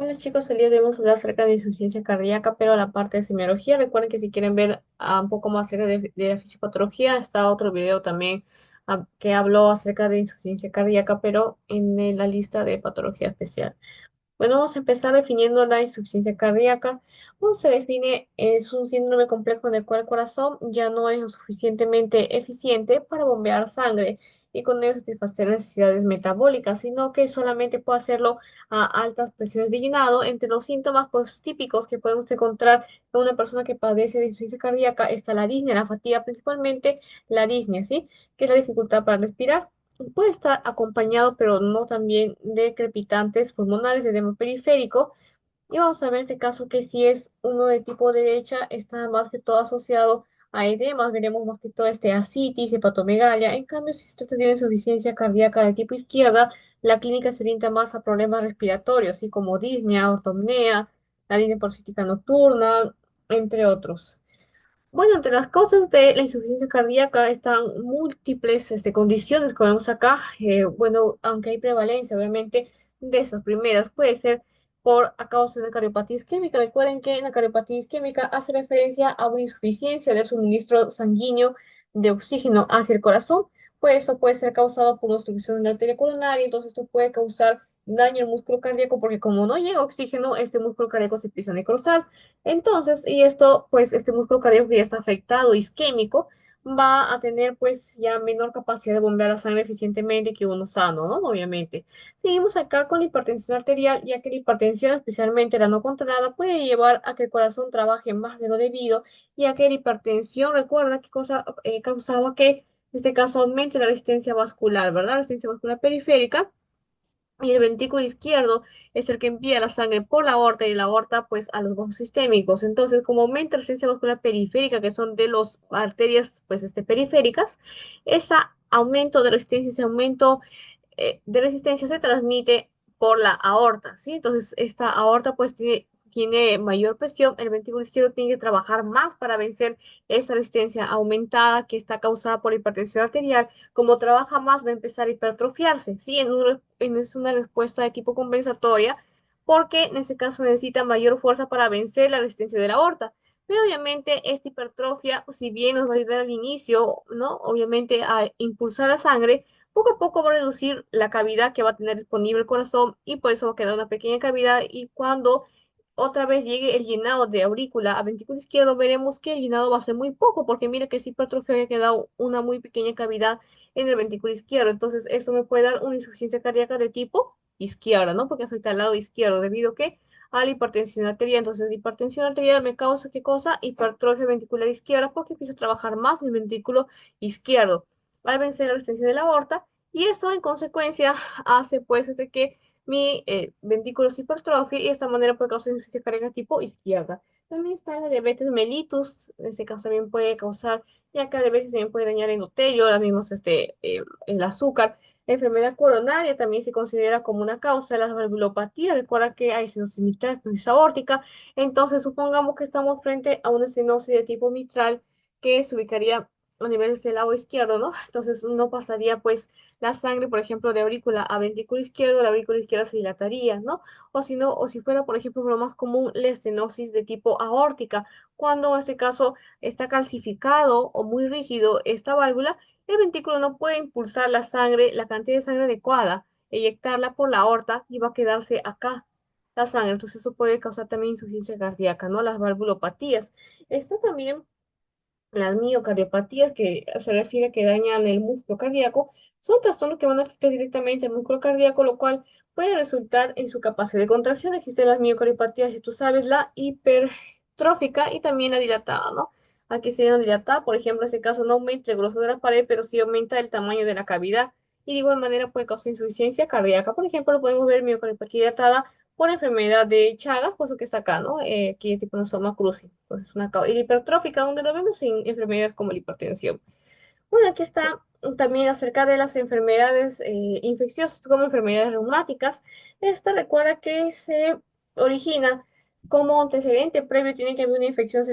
Hola chicos, el día de hoy vamos a hablar acerca de insuficiencia cardíaca, pero la parte de semiología. Recuerden que si quieren ver un poco más acerca de la fisiopatología, está otro video también que habló acerca de insuficiencia cardíaca, pero en la lista de patología especial. Bueno, vamos a empezar definiendo la insuficiencia cardíaca. ¿Cómo se define? Es un síndrome complejo en el cual el corazón ya no es lo suficientemente eficiente para bombear sangre y con ello satisfacer necesidades metabólicas, sino que solamente puede hacerlo a altas presiones de llenado. Entre los síntomas pues, típicos que podemos encontrar en una persona que padece de insuficiencia cardíaca está la disnea, la fatiga, principalmente la disnea, ¿sí? Que es la dificultad para respirar. Puede estar acompañado, pero no también de crepitantes pulmonares, de edema periférico. Y vamos a ver este caso que si es uno de tipo derecha, está más que todo asociado a edemas, veremos más que todo este ascitis, hepatomegalia. En cambio, si se trata de una insuficiencia cardíaca de tipo izquierda, la clínica se orienta más a problemas respiratorios, así como disnea, ortopnea, la disnea porcítica nocturna, entre otros. Bueno, entre las causas de la insuficiencia cardíaca están múltiples condiciones que vemos acá. Bueno, aunque hay prevalencia, obviamente, de esas primeras, puede ser a causa de una cardiopatía isquémica. Recuerden que la cardiopatía isquémica hace referencia a una insuficiencia del suministro sanguíneo de oxígeno hacia el corazón. Pues eso puede ser causado por una obstrucción de la arteria coronaria, entonces esto puede causar daño al músculo cardíaco porque como no llega oxígeno, este músculo cardíaco se empieza a necrosar. Entonces, y esto, pues, este músculo cardíaco que ya está afectado, isquémico, va a tener, pues, ya menor capacidad de bombear la sangre eficientemente que uno sano, ¿no? Obviamente. Seguimos acá con la hipertensión arterial, ya que la hipertensión, especialmente la no controlada, puede llevar a que el corazón trabaje más de lo debido, ya que la hipertensión, recuerda qué cosa causaba que, en este caso, aumente la resistencia vascular, ¿verdad? La resistencia vascular periférica y el ventrículo izquierdo es el que envía la sangre por la aorta y la aorta pues a los vasos sistémicos. Entonces, como aumenta la resistencia vascular periférica, que son de las arterias pues periféricas, ese aumento de resistencia, ese aumento de resistencia se transmite por la aorta, ¿sí? Entonces, esta aorta pues tiene mayor presión, el ventrículo izquierdo tiene que trabajar más para vencer esa resistencia aumentada que está causada por la hipertensión arterial. Como trabaja más, va a empezar a hipertrofiarse, ¿sí? Es una respuesta de tipo compensatoria, porque en ese caso necesita mayor fuerza para vencer la resistencia de la aorta. Pero obviamente esta hipertrofia, si bien nos va a ayudar al inicio, ¿no? Obviamente a impulsar la sangre, poco a poco va a reducir la cavidad que va a tener disponible el corazón y por eso va a quedar una pequeña cavidad y cuando otra vez llegue el llenado de aurícula a ventrículo izquierdo, veremos que el llenado va a ser muy poco, porque mire que si hipertrofia había quedado una muy pequeña cavidad en el ventrículo izquierdo. Entonces, esto me puede dar una insuficiencia cardíaca de tipo izquierda, ¿no? Porque afecta al lado izquierdo, debido que a la hipertensión arterial. Entonces, la hipertensión arterial me causa, ¿qué cosa? Hipertrofia ventricular izquierda, porque empieza a trabajar más mi ventrículo izquierdo al vencer la resistencia de la aorta, y esto en consecuencia hace pues que mi ventrículo se hipertrofie y de esta manera puede causar insuficiencia cardíaca tipo izquierda. También está la diabetes mellitus, en este caso también puede causar, ya que a veces también puede dañar el endotelio, las mismas, el azúcar. La enfermedad coronaria también se considera como una causa de las valvulopatías. Recuerda que hay estenosis mitral, estenosis aórtica. Entonces, supongamos que estamos frente a una estenosis de tipo mitral que se ubicaría a niveles del lado izquierdo, ¿no? Entonces no pasaría pues la sangre, por ejemplo, de aurícula a ventrículo izquierdo, la aurícula izquierda se dilataría, ¿no? O si no, o si fuera, por ejemplo, lo más común, la estenosis de tipo aórtica, cuando en este caso está calcificado o muy rígido esta válvula, el ventrículo no puede impulsar la sangre, la cantidad de sangre adecuada, eyectarla por la aorta y va a quedarse acá la sangre. Entonces eso puede causar también insuficiencia cardíaca, ¿no? Las valvulopatías. Esto también las miocardiopatías, que se refiere a que dañan el músculo cardíaco, son trastornos que van a afectar directamente al músculo cardíaco, lo cual puede resultar en su capacidad de contracción. Existen las miocardiopatías, si tú sabes, la hipertrófica y también la dilatada, ¿no? Aquí se llama dilatada, por ejemplo, en este caso no aumenta el grosor de la pared, pero sí aumenta el tamaño de la cavidad. Y de igual manera puede causar insuficiencia cardíaca. Por ejemplo, lo podemos ver miocardiopatía dilatada por enfermedad de Chagas, por eso que está acá, ¿no? Aquí tipo nosoma cruzi, pues es una causa. Y la hipertrófica, donde lo vemos en enfermedades como la hipertensión. Bueno, aquí está también acerca de las enfermedades infecciosas como enfermedades reumáticas. Esta recuerda que se origina como antecedente previo, tiene que haber una infección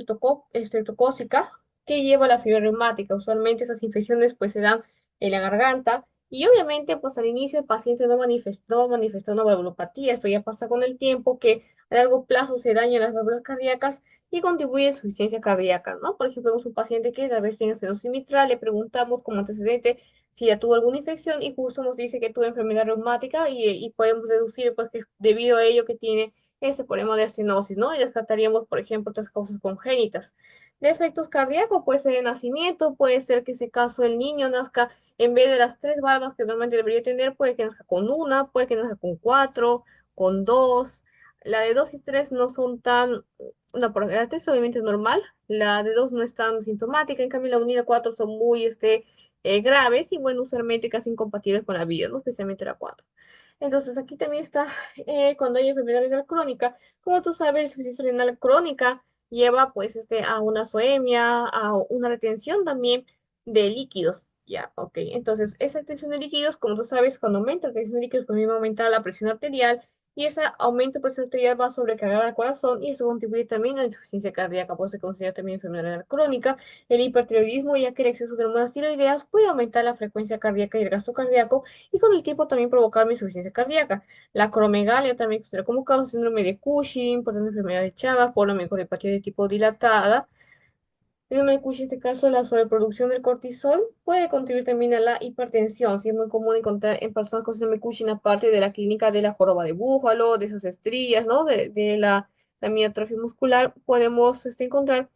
estreptocócica que lleva a la fiebre reumática. Usualmente esas infecciones pues se dan en la garganta Y obviamente, pues al inicio el paciente no manifestó una valvulopatía. Esto ya pasa con el tiempo que a largo plazo se dañan las válvulas cardíacas y contribuye a insuficiencia cardíaca, ¿no? Por ejemplo, es un paciente que tal vez tiene estenosis mitral, le preguntamos como antecedente si ya tuvo alguna infección y justo nos dice que tuvo enfermedad reumática y podemos deducir pues que debido a ello que tiene ese problema de estenosis, ¿no? Y descartaríamos, por ejemplo, otras causas congénitas. Defectos cardíacos puede ser de nacimiento, puede ser que ese caso el niño nazca en vez de las tres valvas que normalmente debería tener, puede que nazca con una, puede que nazca con cuatro, con dos. La de dos y tres no son tan, no, porque la tres obviamente es normal, la de dos no es tan sintomática, en cambio la 1 y la 4 son muy graves y bueno, usualmente casi incompatibles con la vida, ¿no? Especialmente la 4. Entonces aquí también está cuando hay enfermedad renal crónica. Como tú sabes, la insuficiencia renal crónica lleva pues a una azoemia, a una retención también de líquidos. Ya, ok. Entonces, esa retención de líquidos, como tú sabes, cuando aumenta la retención de líquidos, pues mismo aumenta la presión arterial y ese aumento de presión arterial va a sobrecargar al corazón y eso contribuye también a la insuficiencia cardíaca, por eso se considera también enfermedad renal crónica. El hipertiroidismo, ya que el exceso de hormonas tiroideas puede aumentar la frecuencia cardíaca y el gasto cardíaco y con el tiempo también provocar una insuficiencia cardíaca. La acromegalia también considera como causa síndrome de Cushing, por tanto enfermedad de Chagas, por la microhepatía de tipo dilatada. Síndrome de Cushing, en este caso, la sobreproducción del cortisol puede contribuir también a la hipertensión. Sí, es muy común encontrar en personas con síndrome de Cushing, aparte de la clínica de la joroba de búfalo, de esas estrías, ¿no? De la también atrofia muscular, podemos encontrar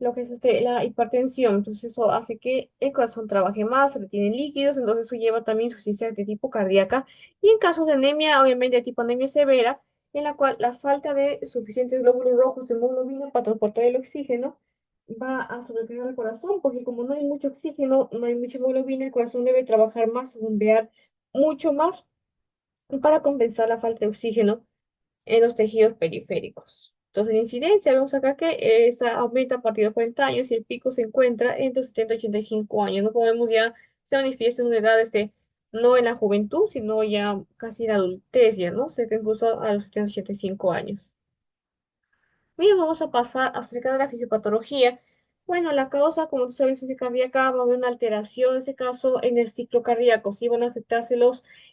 lo que es la hipertensión. Entonces eso hace que el corazón trabaje más, se retienen líquidos, entonces eso lleva también insuficiencia de tipo cardíaca. Y en casos de anemia, obviamente de tipo anemia severa, en la cual la falta de suficientes glóbulos rojos de hemoglobina para transportar el oxígeno va a sobrecargar el corazón, porque como no hay mucho oxígeno, no hay mucha hemoglobina, el corazón debe trabajar más, bombear mucho más para compensar la falta de oxígeno en los tejidos periféricos. Entonces, la incidencia, vemos acá que esa aumenta a partir de 40 años y el pico se encuentra entre 70 y 85 años, ¿no? Como vemos ya se manifiesta en una edad, no en la juventud, sino ya casi en la adultez, ya, ¿no? Cerca incluso a los 70 y 85 años. Bien, vamos a pasar acerca de la fisiopatología. Bueno, la causa, como tú sabes, es cardíaca, va a haber una alteración, en este caso, en el ciclo cardíaco. Sí van a afectarse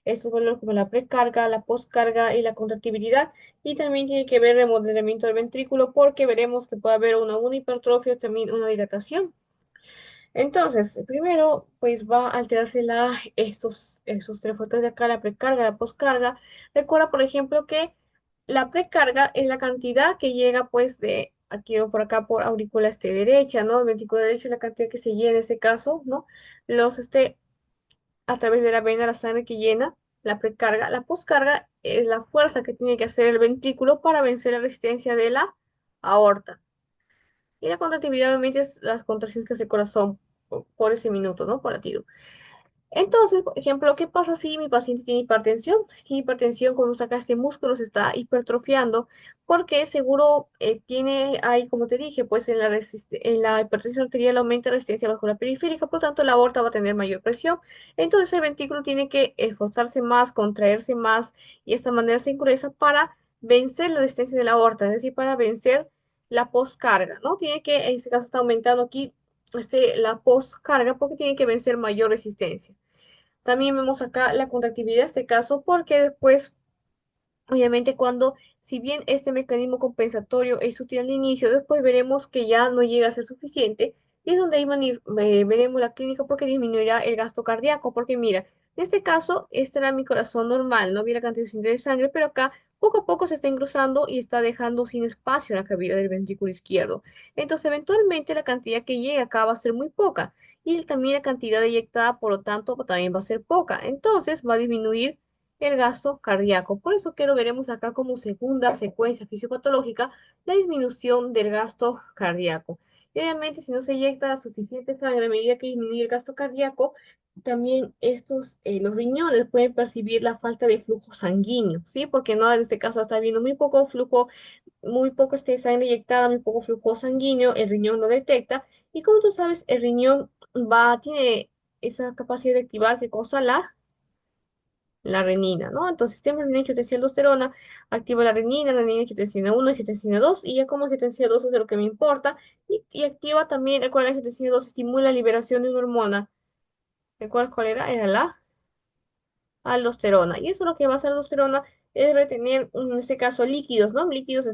estos valores como la precarga, la poscarga y la contractibilidad. Y también tiene que ver el remodelamiento del ventrículo, porque veremos que puede haber una hipertrofia, también una dilatación. Entonces, primero, pues va a alterarse estos tres factores de acá, la precarga, la poscarga. Recuerda, por ejemplo, que la precarga es la cantidad que llega, pues, de aquí o por acá por aurícula derecha, ¿no? El ventrículo derecho es la cantidad que se llena en ese caso, ¿no? A través de la vena, la sangre que llena la precarga. La poscarga es la fuerza que tiene que hacer el ventrículo para vencer la resistencia de la aorta. Y la contractividad obviamente es las contracciones que hace el corazón por ese minuto, ¿no? Por latido. Entonces, por ejemplo, ¿qué pasa si mi paciente tiene hipertensión? Si tiene hipertensión, como saca este músculo, se está hipertrofiando, porque seguro tiene ahí, como te dije, pues en la hipertensión arterial aumenta la resistencia vascular periférica, por lo tanto la aorta va a tener mayor presión. Entonces el ventrículo tiene que esforzarse más, contraerse más, y de esta manera se encureza para vencer la resistencia de la aorta, es decir, para vencer la poscarga, ¿no? Tiene que, en este caso está aumentando aquí la poscarga porque tiene que vencer mayor resistencia. También vemos acá la contractividad en este caso porque después, obviamente, si bien este mecanismo compensatorio es útil al inicio, después veremos que ya no llega a ser suficiente y es donde ahí veremos la clínica porque disminuirá el gasto cardíaco, porque mira, en este caso, este era mi corazón normal, no había la cantidad suficiente de sangre, pero acá poco a poco se está engrosando y está dejando sin espacio la cavidad del ventrículo izquierdo. Entonces, eventualmente la cantidad que llega acá va a ser muy poca y también la cantidad eyectada, por lo tanto, también va a ser poca. Entonces, va a disminuir el gasto cardíaco. Por eso que lo veremos acá como segunda secuencia fisiopatológica, la disminución del gasto cardíaco. Y obviamente si no se inyecta suficiente sangre a medida que disminuye el gasto cardíaco, también los riñones pueden percibir la falta de flujo sanguíneo, ¿sí? Porque no, en este caso está habiendo muy poco flujo, muy poco sangre inyectada, muy poco flujo sanguíneo, el riñón lo detecta. Y como tú sabes, el riñón tiene esa capacidad de activar, ¿qué cosa? La renina, ¿no? Entonces, sistema renina angiotensina aldosterona activa la renina angiotensina 1, angiotensina 2, y ya como angiotensina 2 es de lo que me importa, y activa también, recuerda, la angiotensina 2 estimula la liberación de una hormona. ¿Recuerdas cuál era? Era la? aldosterona. Y eso lo que va a hacer la aldosterona es retener, en este caso, líquidos, ¿no? Líquidos,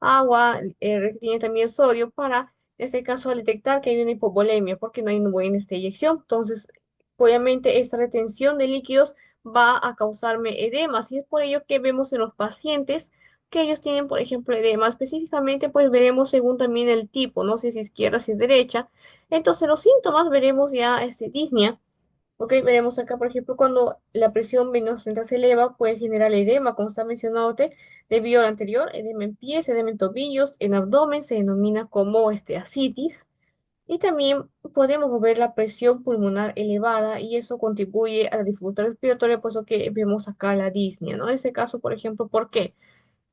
agua, retiene también sodio para, en este caso, detectar que hay una hipovolemia, porque no hay una buena eyección. Entonces, obviamente, esta retención de líquidos va a causarme edemas, y es por ello que vemos en los pacientes que ellos tienen, por ejemplo, edema. Específicamente, pues veremos según también el tipo, no sé si es izquierda, si es derecha. Entonces, los síntomas veremos ya disnea. Ok, veremos acá, por ejemplo, cuando la presión venosa central se eleva, puede generar edema, como está mencionado debido al anterior, edema en pies, edema en tobillos, en abdomen, se denomina como ascitis. Y también podemos ver la presión pulmonar elevada y eso contribuye a la dificultad respiratoria, por eso que vemos acá la disnea, ¿no? En este caso, por ejemplo, ¿por qué?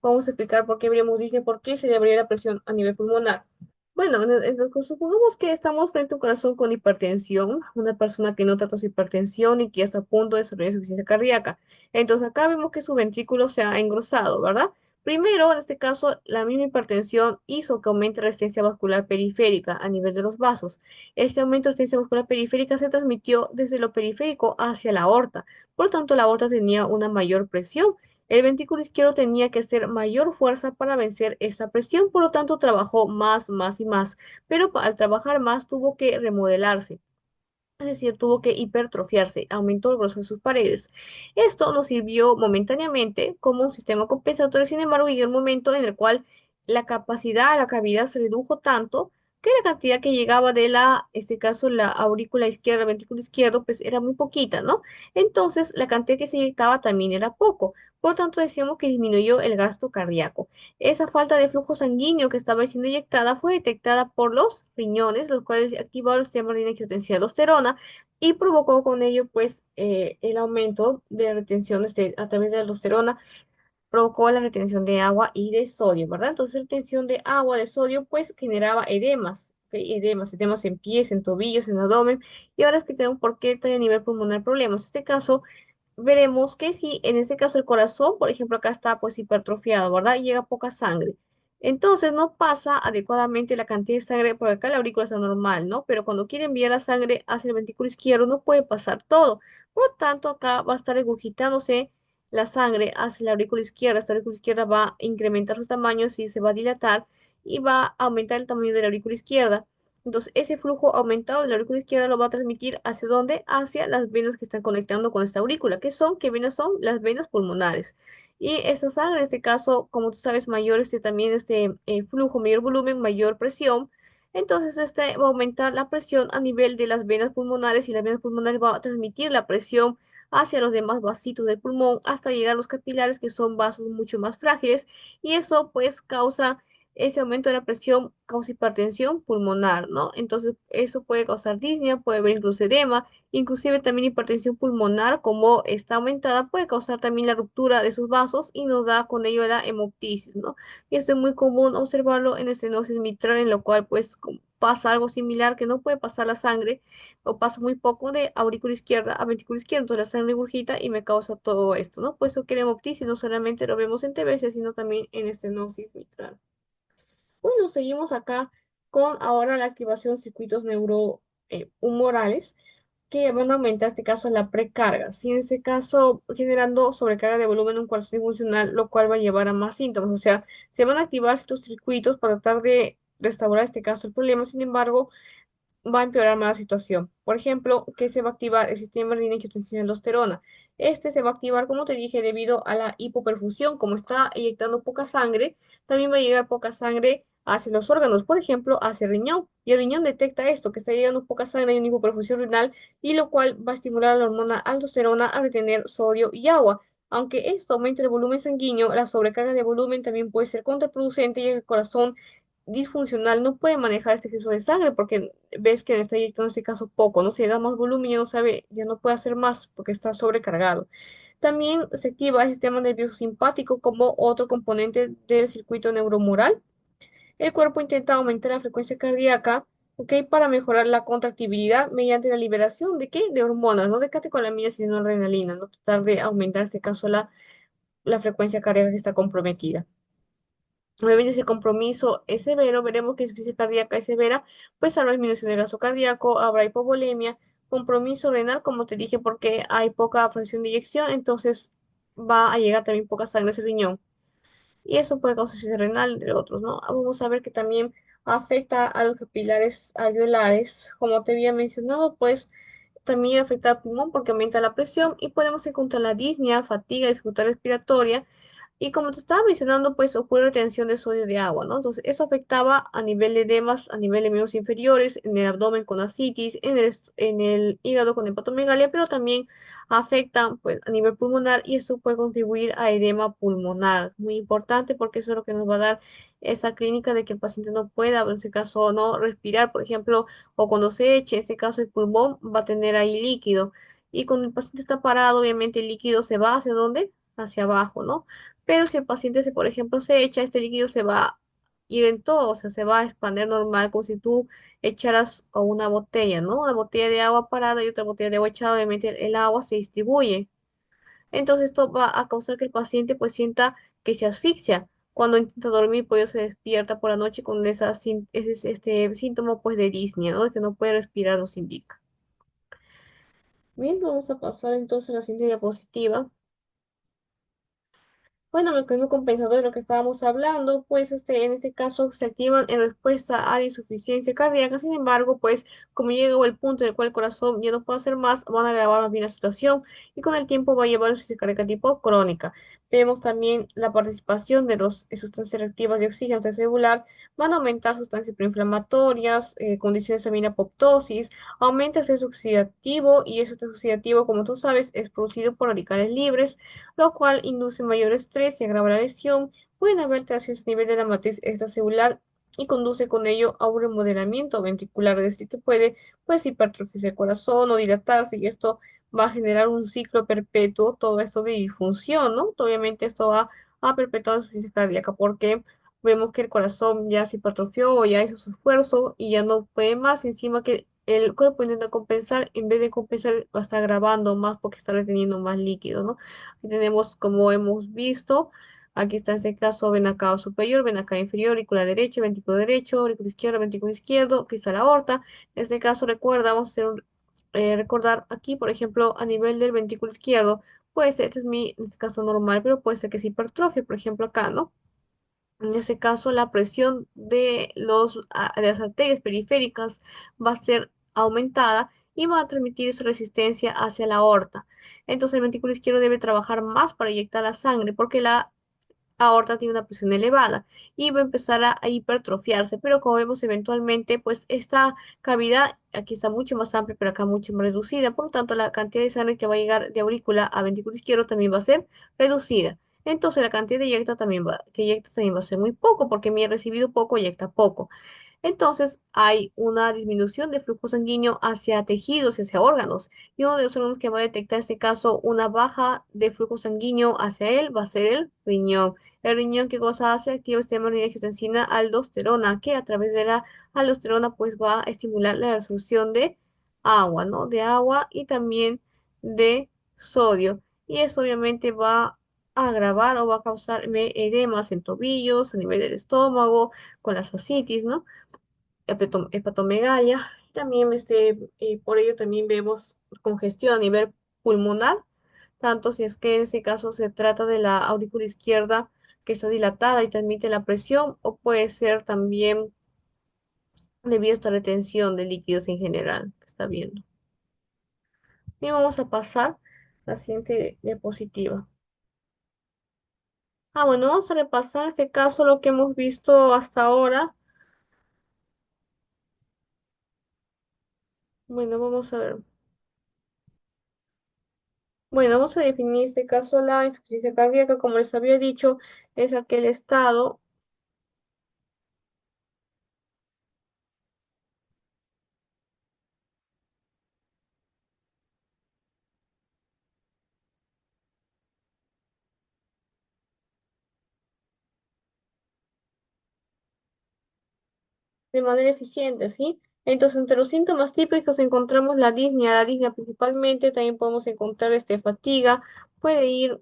Vamos a explicar por qué veremos disnea, por qué se elevaría la presión a nivel pulmonar. Bueno, supongamos que estamos frente a un corazón con hipertensión, una persona que no trata su hipertensión y que ya está a punto de desarrollar insuficiencia cardíaca. Entonces acá vemos que su ventrículo se ha engrosado, ¿verdad? Primero, en este caso, la misma hipertensión hizo que aumente la resistencia vascular periférica a nivel de los vasos. Este aumento de resistencia vascular periférica se transmitió desde lo periférico hacia la aorta. Por lo tanto, la aorta tenía una mayor presión. El ventrículo izquierdo tenía que hacer mayor fuerza para vencer esa presión, por lo tanto trabajó más, más y más, pero al trabajar más tuvo que remodelarse. Es decir, tuvo que hipertrofiarse, aumentó el grosor de sus paredes. Esto nos sirvió momentáneamente como un sistema compensatorio, sin embargo, llegó un momento en el cual la capacidad, la cavidad se redujo tanto que la cantidad que llegaba de este caso, la aurícula izquierda, el ventrículo izquierdo, pues era muy poquita, ¿no? Entonces, la cantidad que se inyectaba también era poco. Por lo tanto, decíamos que disminuyó el gasto cardíaco. Esa falta de flujo sanguíneo que estaba siendo inyectada fue detectada por los riñones, los cuales activaron el sistema de angiotensin aldosterona y provocó con ello pues el aumento de retención a través de la aldosterona, provocó la retención de agua y de sodio, ¿verdad? Entonces, retención de agua, de sodio, pues generaba edemas, ¿ok? Edemas en pies, en tobillos, en abdomen, y ahora explicaremos por qué trae a nivel pulmonar problemas. En este caso, veremos que si en este caso el corazón, por ejemplo, acá está pues hipertrofiado, ¿verdad? Y llega poca sangre. Entonces no pasa adecuadamente la cantidad de sangre, por acá la aurícula está normal, ¿no? Pero cuando quiere enviar la sangre hacia el ventrículo izquierdo no puede pasar todo. Por lo tanto, acá va a estar regurgitándose la sangre hacia la aurícula izquierda. Esta aurícula izquierda va a incrementar su tamaño, así se va a dilatar y va a aumentar el tamaño de la aurícula izquierda. Entonces, ese flujo aumentado de la aurícula izquierda lo va a transmitir ¿hacia dónde? Hacia las venas que están conectando con esta aurícula. ¿Qué son? ¿Qué venas son? Las venas pulmonares. Y esa sangre, en este caso, como tú sabes, mayor también flujo, mayor volumen, mayor presión. Entonces, este va a aumentar la presión a nivel de las venas pulmonares y las venas pulmonares va a transmitir la presión hacia los demás vasitos del pulmón hasta llegar a los capilares, que son vasos mucho más frágiles. Y eso pues causa ese aumento de la presión causa hipertensión pulmonar, ¿no? Entonces, eso puede causar disnea, puede haber incluso edema, inclusive también hipertensión pulmonar, como está aumentada, puede causar también la ruptura de sus vasos y nos da con ello la hemoptisis, ¿no? Y esto es muy común observarlo en estenosis mitral, en lo cual, pues, pasa algo similar, que no puede pasar la sangre, o pasa muy poco de aurícula izquierda a ventrículo izquierdo, entonces la sangre regurgita y me causa todo esto, ¿no? Puesto que la hemoptisis no solamente lo vemos en TBC, sino también en estenosis mitral. Bueno, seguimos acá con ahora la activación de circuitos neurohumorales que van a aumentar, en este caso, la precarga. Si en ese caso, generando sobrecarga de volumen en un corazón disfuncional, lo cual va a llevar a más síntomas. O sea, se van a activar estos circuitos para tratar de restaurar, este caso, el problema. Sin embargo, va a empeorar más la situación. Por ejemplo, que se va a activar el sistema de angiotensina aldosterona. Este se va a activar, como te dije, debido a la hipoperfusión. Como está inyectando poca sangre, también va a llegar poca sangre hacia los órganos, por ejemplo, hacia el riñón. Y el riñón detecta esto, que está llegando poca sangre y una hipoperfusión renal, y lo cual va a estimular a la hormona aldosterona a retener sodio y agua. Aunque esto aumente el volumen sanguíneo, la sobrecarga de volumen también puede ser contraproducente y el corazón disfuncional no puede manejar este exceso de sangre porque ves que le está inyectando en este caso poco, no se da más volumen, ya no sabe, ya no puede hacer más porque está sobrecargado. También se activa el sistema nervioso simpático como otro componente del circuito neuromural. El cuerpo intenta aumentar la frecuencia cardíaca, ¿ok? Para mejorar la contractibilidad mediante la liberación de ¿qué? De hormonas, no de catecolaminas, sino adrenalina, no tratar de aumentar en este caso la frecuencia cardíaca que está comprometida. Obviamente, si el compromiso es severo, veremos que insuficiencia cardíaca es severa, pues habrá disminución del gasto cardíaco, habrá hipovolemia, compromiso renal, como te dije, porque hay poca fracción de eyección, entonces va a llegar también poca sangre a ese riñón. Y eso puede causar insuficiencia renal, entre otros, ¿no? Vamos a ver que también afecta a los capilares alveolares. Como te había mencionado, pues también afecta al pulmón porque aumenta la presión y podemos encontrar la disnea, fatiga, dificultad respiratoria y como te estaba mencionando, pues ocurre retención de sodio de agua, ¿no? Entonces, eso afectaba a nivel de edemas, a nivel de miembros inferiores, en el abdomen con ascitis, en el hígado con hepatomegalia, pero también afecta, pues, a nivel pulmonar y eso puede contribuir a edema pulmonar. Muy importante porque eso es lo que nos va a dar esa clínica de que el paciente no pueda, en ese caso, no respirar, por ejemplo, o cuando se eche, en ese caso, el pulmón va a tener ahí líquido. Y cuando el paciente está parado, obviamente el líquido se va hacia dónde? Hacia abajo, ¿no? Pero si el paciente, por ejemplo, se echa, este líquido se va a ir en todo, o sea, se va a expandir normal, como si tú echaras a una botella, ¿no? Una botella de agua parada y otra botella de agua echada, obviamente el agua se distribuye. Entonces esto va a causar que el paciente pues sienta que se asfixia. Cuando intenta dormir, pues se despierta por la noche con este síntoma pues de disnea, ¿no? De que no puede respirar, nos indica. Bien, vamos a pasar entonces a la siguiente diapositiva. Bueno, mecanismo compensador de lo que estábamos hablando, pues en este caso se activan en respuesta a la insuficiencia cardíaca. Sin embargo, pues como llegó el punto en el cual el corazón ya no puede hacer más, van a agravar más bien la situación y con el tiempo va a llevar a insuficiencia cardíaca tipo crónica. Vemos también la participación de las sustancias reactivas de oxígeno celular, van a aumentar sustancias proinflamatorias, condiciones también de apoptosis, aumenta el estrés oxidativo y ese estrés oxidativo, como tú sabes, es producido por radicales libres lo cual induce mayor estrés y agrava la lesión. Pueden haber alteraciones a nivel de la matriz extracelular y conduce con ello a un remodelamiento ventricular, es decir, que puede pues hipertrofiarse el corazón o dilatarse y esto va a generar un ciclo perpetuo, todo esto de disfunción, ¿no? Obviamente esto va a perpetuar la insuficiencia cardíaca porque vemos que el corazón ya se hipertrofió o ya hizo su esfuerzo y ya no puede más, encima que el cuerpo intenta compensar, en vez de compensar, va a estar agravando más porque está reteniendo más líquido, ¿no? Aquí tenemos, como hemos visto, aquí está en este caso vena cava superior, vena cava inferior, aurícula izquierdo, ventrículo izquierdo, aquí está la aorta. En este caso, recuerda, vamos a hacer recordar aquí, por ejemplo, a nivel del ventrículo izquierdo, puede ser, este es mi, en este caso normal, pero puede ser que se hipertrofie, por ejemplo, acá, ¿no? En ese caso, la presión de de las arterias periféricas va a ser aumentada y va a transmitir esa resistencia hacia la aorta. Entonces, el ventrículo izquierdo debe trabajar más para inyectar la sangre porque la aorta tiene una presión elevada y va a empezar a hipertrofiarse, pero como vemos eventualmente, pues esta cavidad aquí está mucho más amplia, pero acá mucho más reducida, por lo tanto la cantidad de sangre que va a llegar de aurícula a ventrículo izquierdo también va a ser reducida. Entonces la cantidad de que eyecta también va a ser muy poco, porque mi recibido poco, eyecta poco. Entonces hay una disminución de flujo sanguíneo hacia tejidos, hacia órganos. Y uno de los órganos que va a detectar en este caso una baja de flujo sanguíneo hacia él va a ser el riñón. El riñón, ¿qué cosa hace? Activa el sistema de angiotensina aldosterona, que a través de la aldosterona pues va a estimular la resolución de agua, ¿no? De agua y también de sodio. Y eso obviamente va a agravar o va a causar edemas en tobillos, a nivel del estómago, con las ascitis, ¿no? Hepatomegalia. También por ello también vemos congestión a nivel pulmonar, tanto si es que en ese caso se trata de la aurícula izquierda que está dilatada y transmite la presión, o puede ser también debido a esta retención de líquidos en general que está viendo. Bien, vamos a pasar a la siguiente diapositiva. Bueno, vamos a repasar en este caso lo que hemos visto hasta ahora. Bueno, vamos a ver. Bueno, vamos a definir en este caso la insuficiencia cardíaca, como les había dicho, es aquel estado de manera eficiente, ¿sí? Entonces, entre los síntomas típicos encontramos la disnea principalmente, también podemos encontrar fatiga, puede ir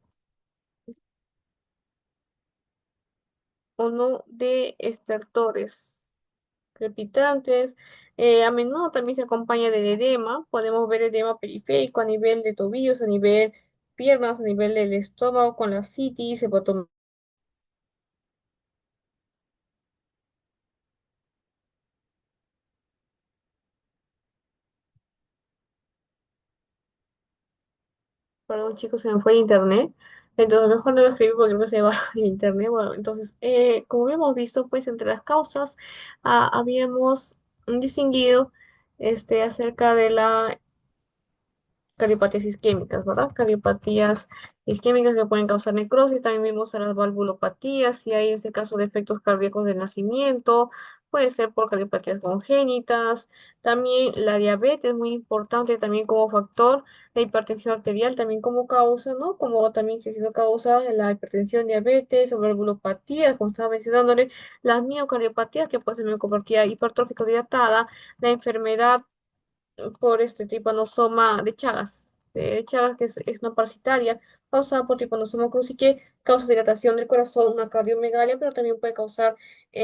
o no de estertores. crepitantes. A menudo también se acompaña del edema. Podemos ver edema periférico a nivel de tobillos, a nivel piernas, a nivel del estómago con la citis, perdón, chicos, se me fue el internet. Entonces, mejor no lo escribí porque no se va el internet. Bueno, entonces, como habíamos visto, pues entre las causas habíamos distinguido acerca de la cardiopatías isquémicas, ¿verdad? Cardiopatías isquémicas que pueden causar necrosis. También vimos a las valvulopatías, si hay ese caso de efectos cardíacos de nacimiento, puede ser por cardiopatías congénitas. También la diabetes, muy importante también como factor, la hipertensión arterial también como causa, ¿no? Como también si siendo causa de la hipertensión, diabetes, o valvulopatías, como estaba mencionándole, las miocardiopatías, que puede ser miocardiopatia hipertrófica dilatada, la enfermedad por este tripanosoma de Chagas que es una parasitaria causada por tripanosoma cruzi que causa dilatación del corazón, una cardiomegalia, pero también puede causar,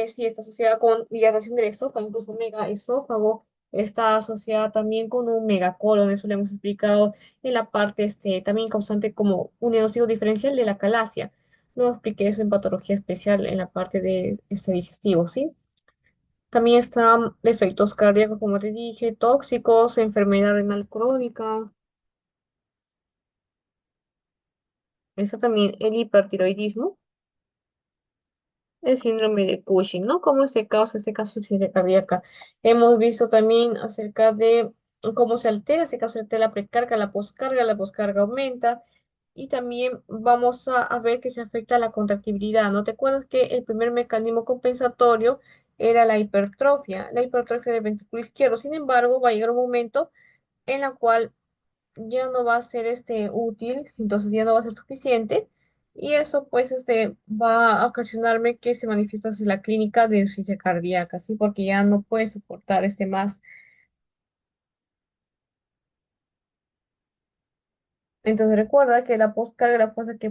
si está asociada con dilatación del esófago, incluso megaesófago, está asociada también con un megacolon, eso lo hemos explicado en la parte también causante como un diagnóstico diferencial de la calasia. Luego expliqué eso en patología especial en la parte de digestivo, ¿sí? También están defectos cardíacos, como te dije, tóxicos, enfermedad renal crónica, está también el hipertiroidismo, el síndrome de Cushing, ¿no? ¿Cómo se causa este caso de insuficiencia cardíaca? Hemos visto también acerca de cómo se altera, este caso altera la poscarga aumenta, y también vamos a ver que se afecta la contractibilidad, ¿no? ¿Te acuerdas que el primer mecanismo compensatorio era la hipertrofia del ventrículo izquierdo? Sin embargo, va a llegar un momento en la cual ya no va a ser útil, entonces ya no va a ser suficiente, y eso pues va a ocasionarme que se manifieste así la clínica de insuficiencia cardíaca, ¿sí? Porque ya no puede soportar más. Entonces recuerda que la postcarga es la fuerza que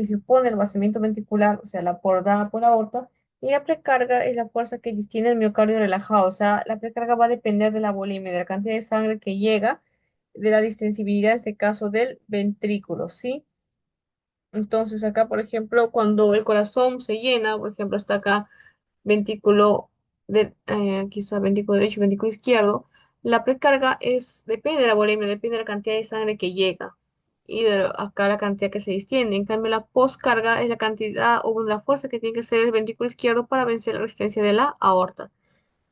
se opone al vaciamiento ventricular, o sea, la por dada por la aorta, y la precarga es la fuerza que distiene el miocardio relajado, o sea, la precarga va a depender de la volemia, de la cantidad de sangre que llega, de la distensibilidad, en este caso del ventrículo, ¿sí? Entonces acá, por ejemplo, cuando el corazón se llena, por ejemplo, está acá ventrículo aquí está ventrículo derecho y ventrículo izquierdo, la precarga depende de la volemia, depende de la cantidad de sangre que llega y de acá la cantidad que se distiende. En cambio, la poscarga es la cantidad o la fuerza que tiene que hacer el ventrículo izquierdo para vencer la resistencia de la aorta.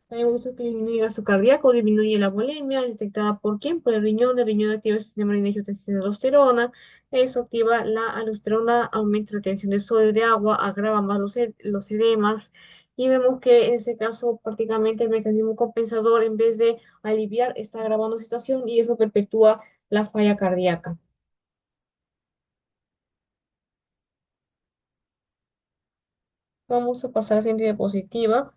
También gusta que disminuye el gasto cardíaco, disminuye la bulimia, es detectada por quién, por el riñón activa el sistema de angiotensina de aldosterona, eso activa la aldosterona, aumenta la tensión de sodio y de agua, agrava más los edemas, y vemos que en ese caso prácticamente el mecanismo compensador en vez de aliviar está agravando la situación y eso perpetúa la falla cardíaca. Vamos a pasar a la siguiente diapositiva.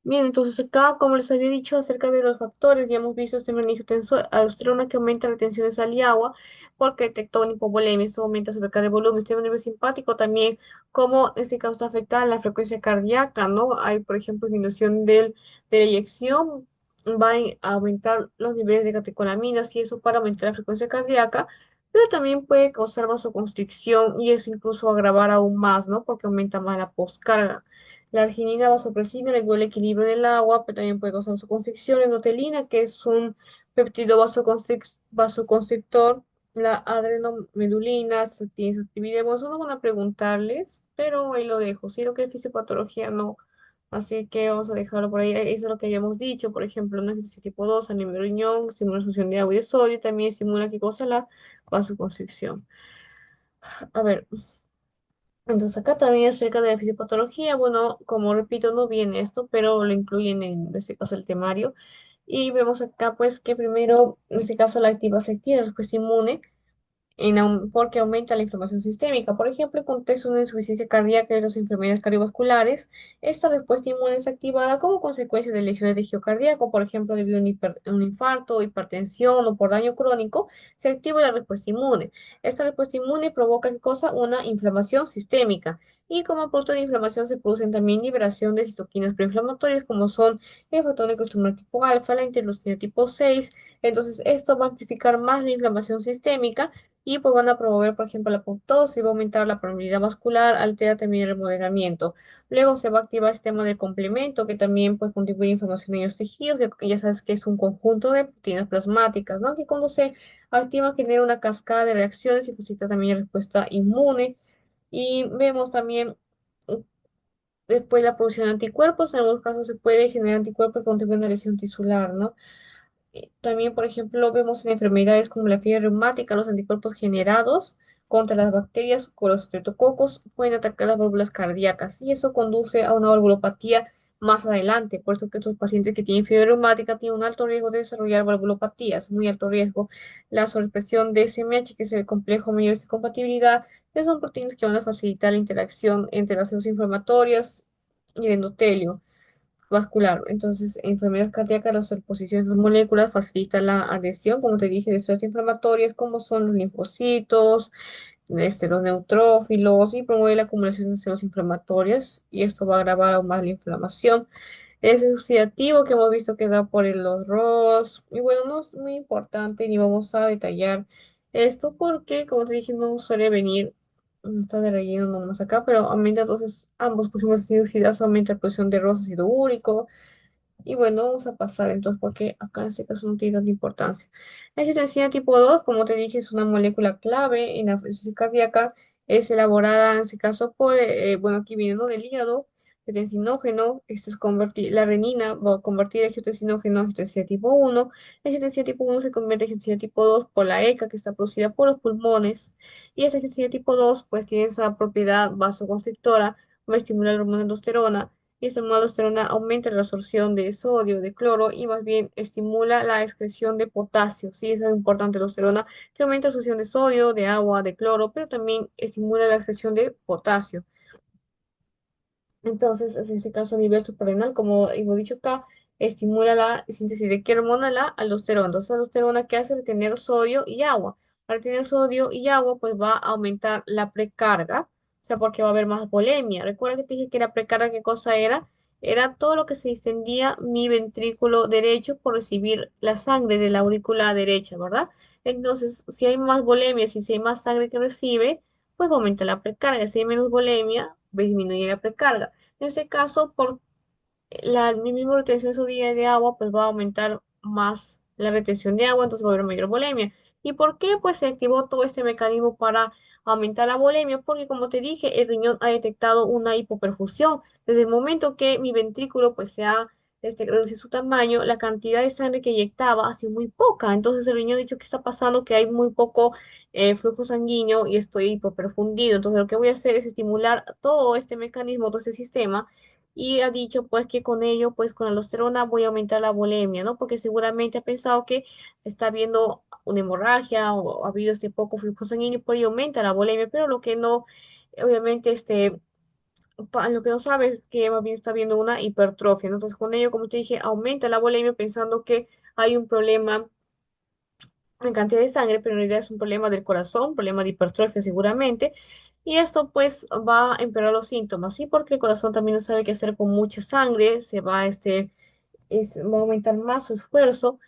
Bien, entonces acá, como les había dicho acerca de los factores, ya hemos visto este mecanismo aldosterona que aumenta la tensión de sal y agua porque detectó una hipovolemia, esto aumenta sobrecarga de volumen, sistema nervioso simpático también, como en este caso está afectada la frecuencia cardíaca, ¿no? Hay, por ejemplo, disminución de la eyección, a aumentar los niveles de catecolaminas y eso para aumentar la frecuencia cardíaca, pero también puede causar vasoconstricción y eso incluso agravar aún más, ¿no? Porque aumenta más la poscarga. La arginina vasopresina regula el equilibrio del agua, pero también puede causar vasoconstricción. La endotelina, que es un péptido vasoconstrictor. La adrenomedulina, tiene susceptibilidad. Bueno, eso no van a preguntarles, pero ahí lo dejo. Si lo que es fisiopatología, no. Así que vamos a dejarlo por ahí. Eso es lo que habíamos dicho. Por ejemplo, una fibrosis tipo 2, anemia de riñón, estimula la función de agua y de sodio, también estimula qué cosa la vasoconstricción. A ver, entonces acá también acerca de la fisiopatología, bueno, como repito, no viene esto, pero lo incluyen en este caso el temario. Y vemos acá pues que primero, en este caso la activa activa, la respuesta inmune, porque aumenta la inflamación sistémica. Por ejemplo, en contexto de una insuficiencia cardíaca y otras enfermedades cardiovasculares, esta respuesta inmune es activada como consecuencia de lesiones de tejido cardíaco, por ejemplo, debido a un infarto, hipertensión o por daño crónico, se activa la respuesta inmune. Esta respuesta inmune provoca, ¿qué cosa? Una inflamación sistémica. Y como producto de inflamación se producen también liberación de citoquinas proinflamatorias, como son el factor necrotumoral tipo alfa, la interleucina tipo 6. Entonces, esto va a amplificar más la inflamación sistémica y pues van a promover, por ejemplo, la apoptosis, va a aumentar la permeabilidad vascular, altera también el remodelamiento. Luego se va a activar el sistema del complemento, que también puede contribuir a inflamación en los tejidos, que ya sabes que es un conjunto de proteínas plasmáticas, ¿no? Que cuando se activa genera una cascada de reacciones y facilita también la respuesta inmune. Y vemos también después la producción de anticuerpos, en algunos casos se puede generar anticuerpos que contribuyen a la lesión tisular, ¿no? También, por ejemplo, vemos en enfermedades como la fiebre reumática, los anticuerpos generados contra las bacterias con los estreptococos pueden atacar las válvulas cardíacas y eso conduce a una valvulopatía más adelante. Por eso que estos pacientes que tienen fiebre reumática tienen un alto riesgo de desarrollar valvulopatías, muy alto riesgo. La sobreexpresión de SMH, que es el complejo mayor de compatibilidad, que son proteínas que van a facilitar la interacción entre las células inflamatorias y el endotelio vascular. Entonces, en enfermedades cardíacas, la superposición de esas moléculas facilita la adhesión, como te dije, de células inflamatorias, como son los linfocitos, los neutrófilos, y promueve la acumulación de células inflamatorias, y esto va a agravar aún más la inflamación. Es oxidativo que hemos visto que da por los ROS, y bueno, no es muy importante, ni vamos a detallar esto, porque, como te dije, no suele venir, no está de relleno nomás acá, pero aumenta entonces ambos, por ejemplo, ácido oxidado aumenta la producción de ROS, ácido úrico, y bueno, vamos a pasar entonces porque acá en este caso no tiene tanta importancia. La angiotensina tipo 2, como te dije, es una molécula clave en la fisiología cardíaca. Es elaborada en este caso por, bueno, aquí viene, ¿no? Del hígado, angiotensinogen. Esto es convertir, la renina va a convertir el angiotensinógeno a angiotensina tipo 1. La angiotensina tipo 1 se convierte en angiotensina tipo 2 por la ECA que está producida por los pulmones. Y esa angiotensina tipo 2 pues tiene esa propiedad vasoconstrictora, va a estimular la hormona aldosterona y esta aldosterona aumenta la absorción de sodio, de cloro y más bien estimula la excreción de potasio. Sí, eso es importante, la aldosterona que aumenta la absorción de sodio, de agua, de cloro, pero también estimula la excreción de potasio. Entonces, en este caso a nivel suprarrenal, como hemos dicho acá, estimula la síntesis de qué hormona, la aldosterona. Entonces, la aldosterona que hace retener sodio y agua. Al tener sodio y agua, pues va a aumentar la precarga, o sea, porque va a haber más volemia. Recuerda que te dije que la precarga, ¿qué cosa era? Era todo lo que se distendía mi ventrículo derecho por recibir la sangre de la aurícula derecha, ¿verdad? Entonces, si hay más volemia, si hay más sangre que recibe, pues va a aumentar la precarga. Si hay menos volemia, disminuye la precarga. En este caso, por el mismo retención de su día de agua, pues va a aumentar más la retención de agua, entonces va a haber mayor volemia. ¿Y por qué? Pues se activó todo este mecanismo para aumentar la volemia, porque como te dije, el riñón ha detectado una hipoperfusión. Desde el momento que mi ventrículo pues se ha reducido su tamaño, la cantidad de sangre que inyectaba ha sido muy poca. Entonces el riñón ha dicho que está pasando, que hay muy poco flujo sanguíneo y estoy hipoperfundido. Entonces lo que voy a hacer es estimular todo este mecanismo, todo este sistema y ha dicho pues que con ello, pues con la aldosterona voy a aumentar la volemia, ¿no? Porque seguramente ha pensado que está habiendo una hemorragia o ha habido este poco flujo sanguíneo, por ello aumenta la volemia, pero lo que no, obviamente, lo que no sabe es que más bien está habiendo una hipertrofia, ¿no? Entonces con ello, como te dije, aumenta la volemia pensando que hay un problema en cantidad de sangre, pero en realidad es un problema del corazón, problema de hipertrofia seguramente, y esto pues va a empeorar los síntomas, ¿sí? Porque el corazón también no sabe qué hacer con mucha sangre, va a aumentar más su esfuerzo,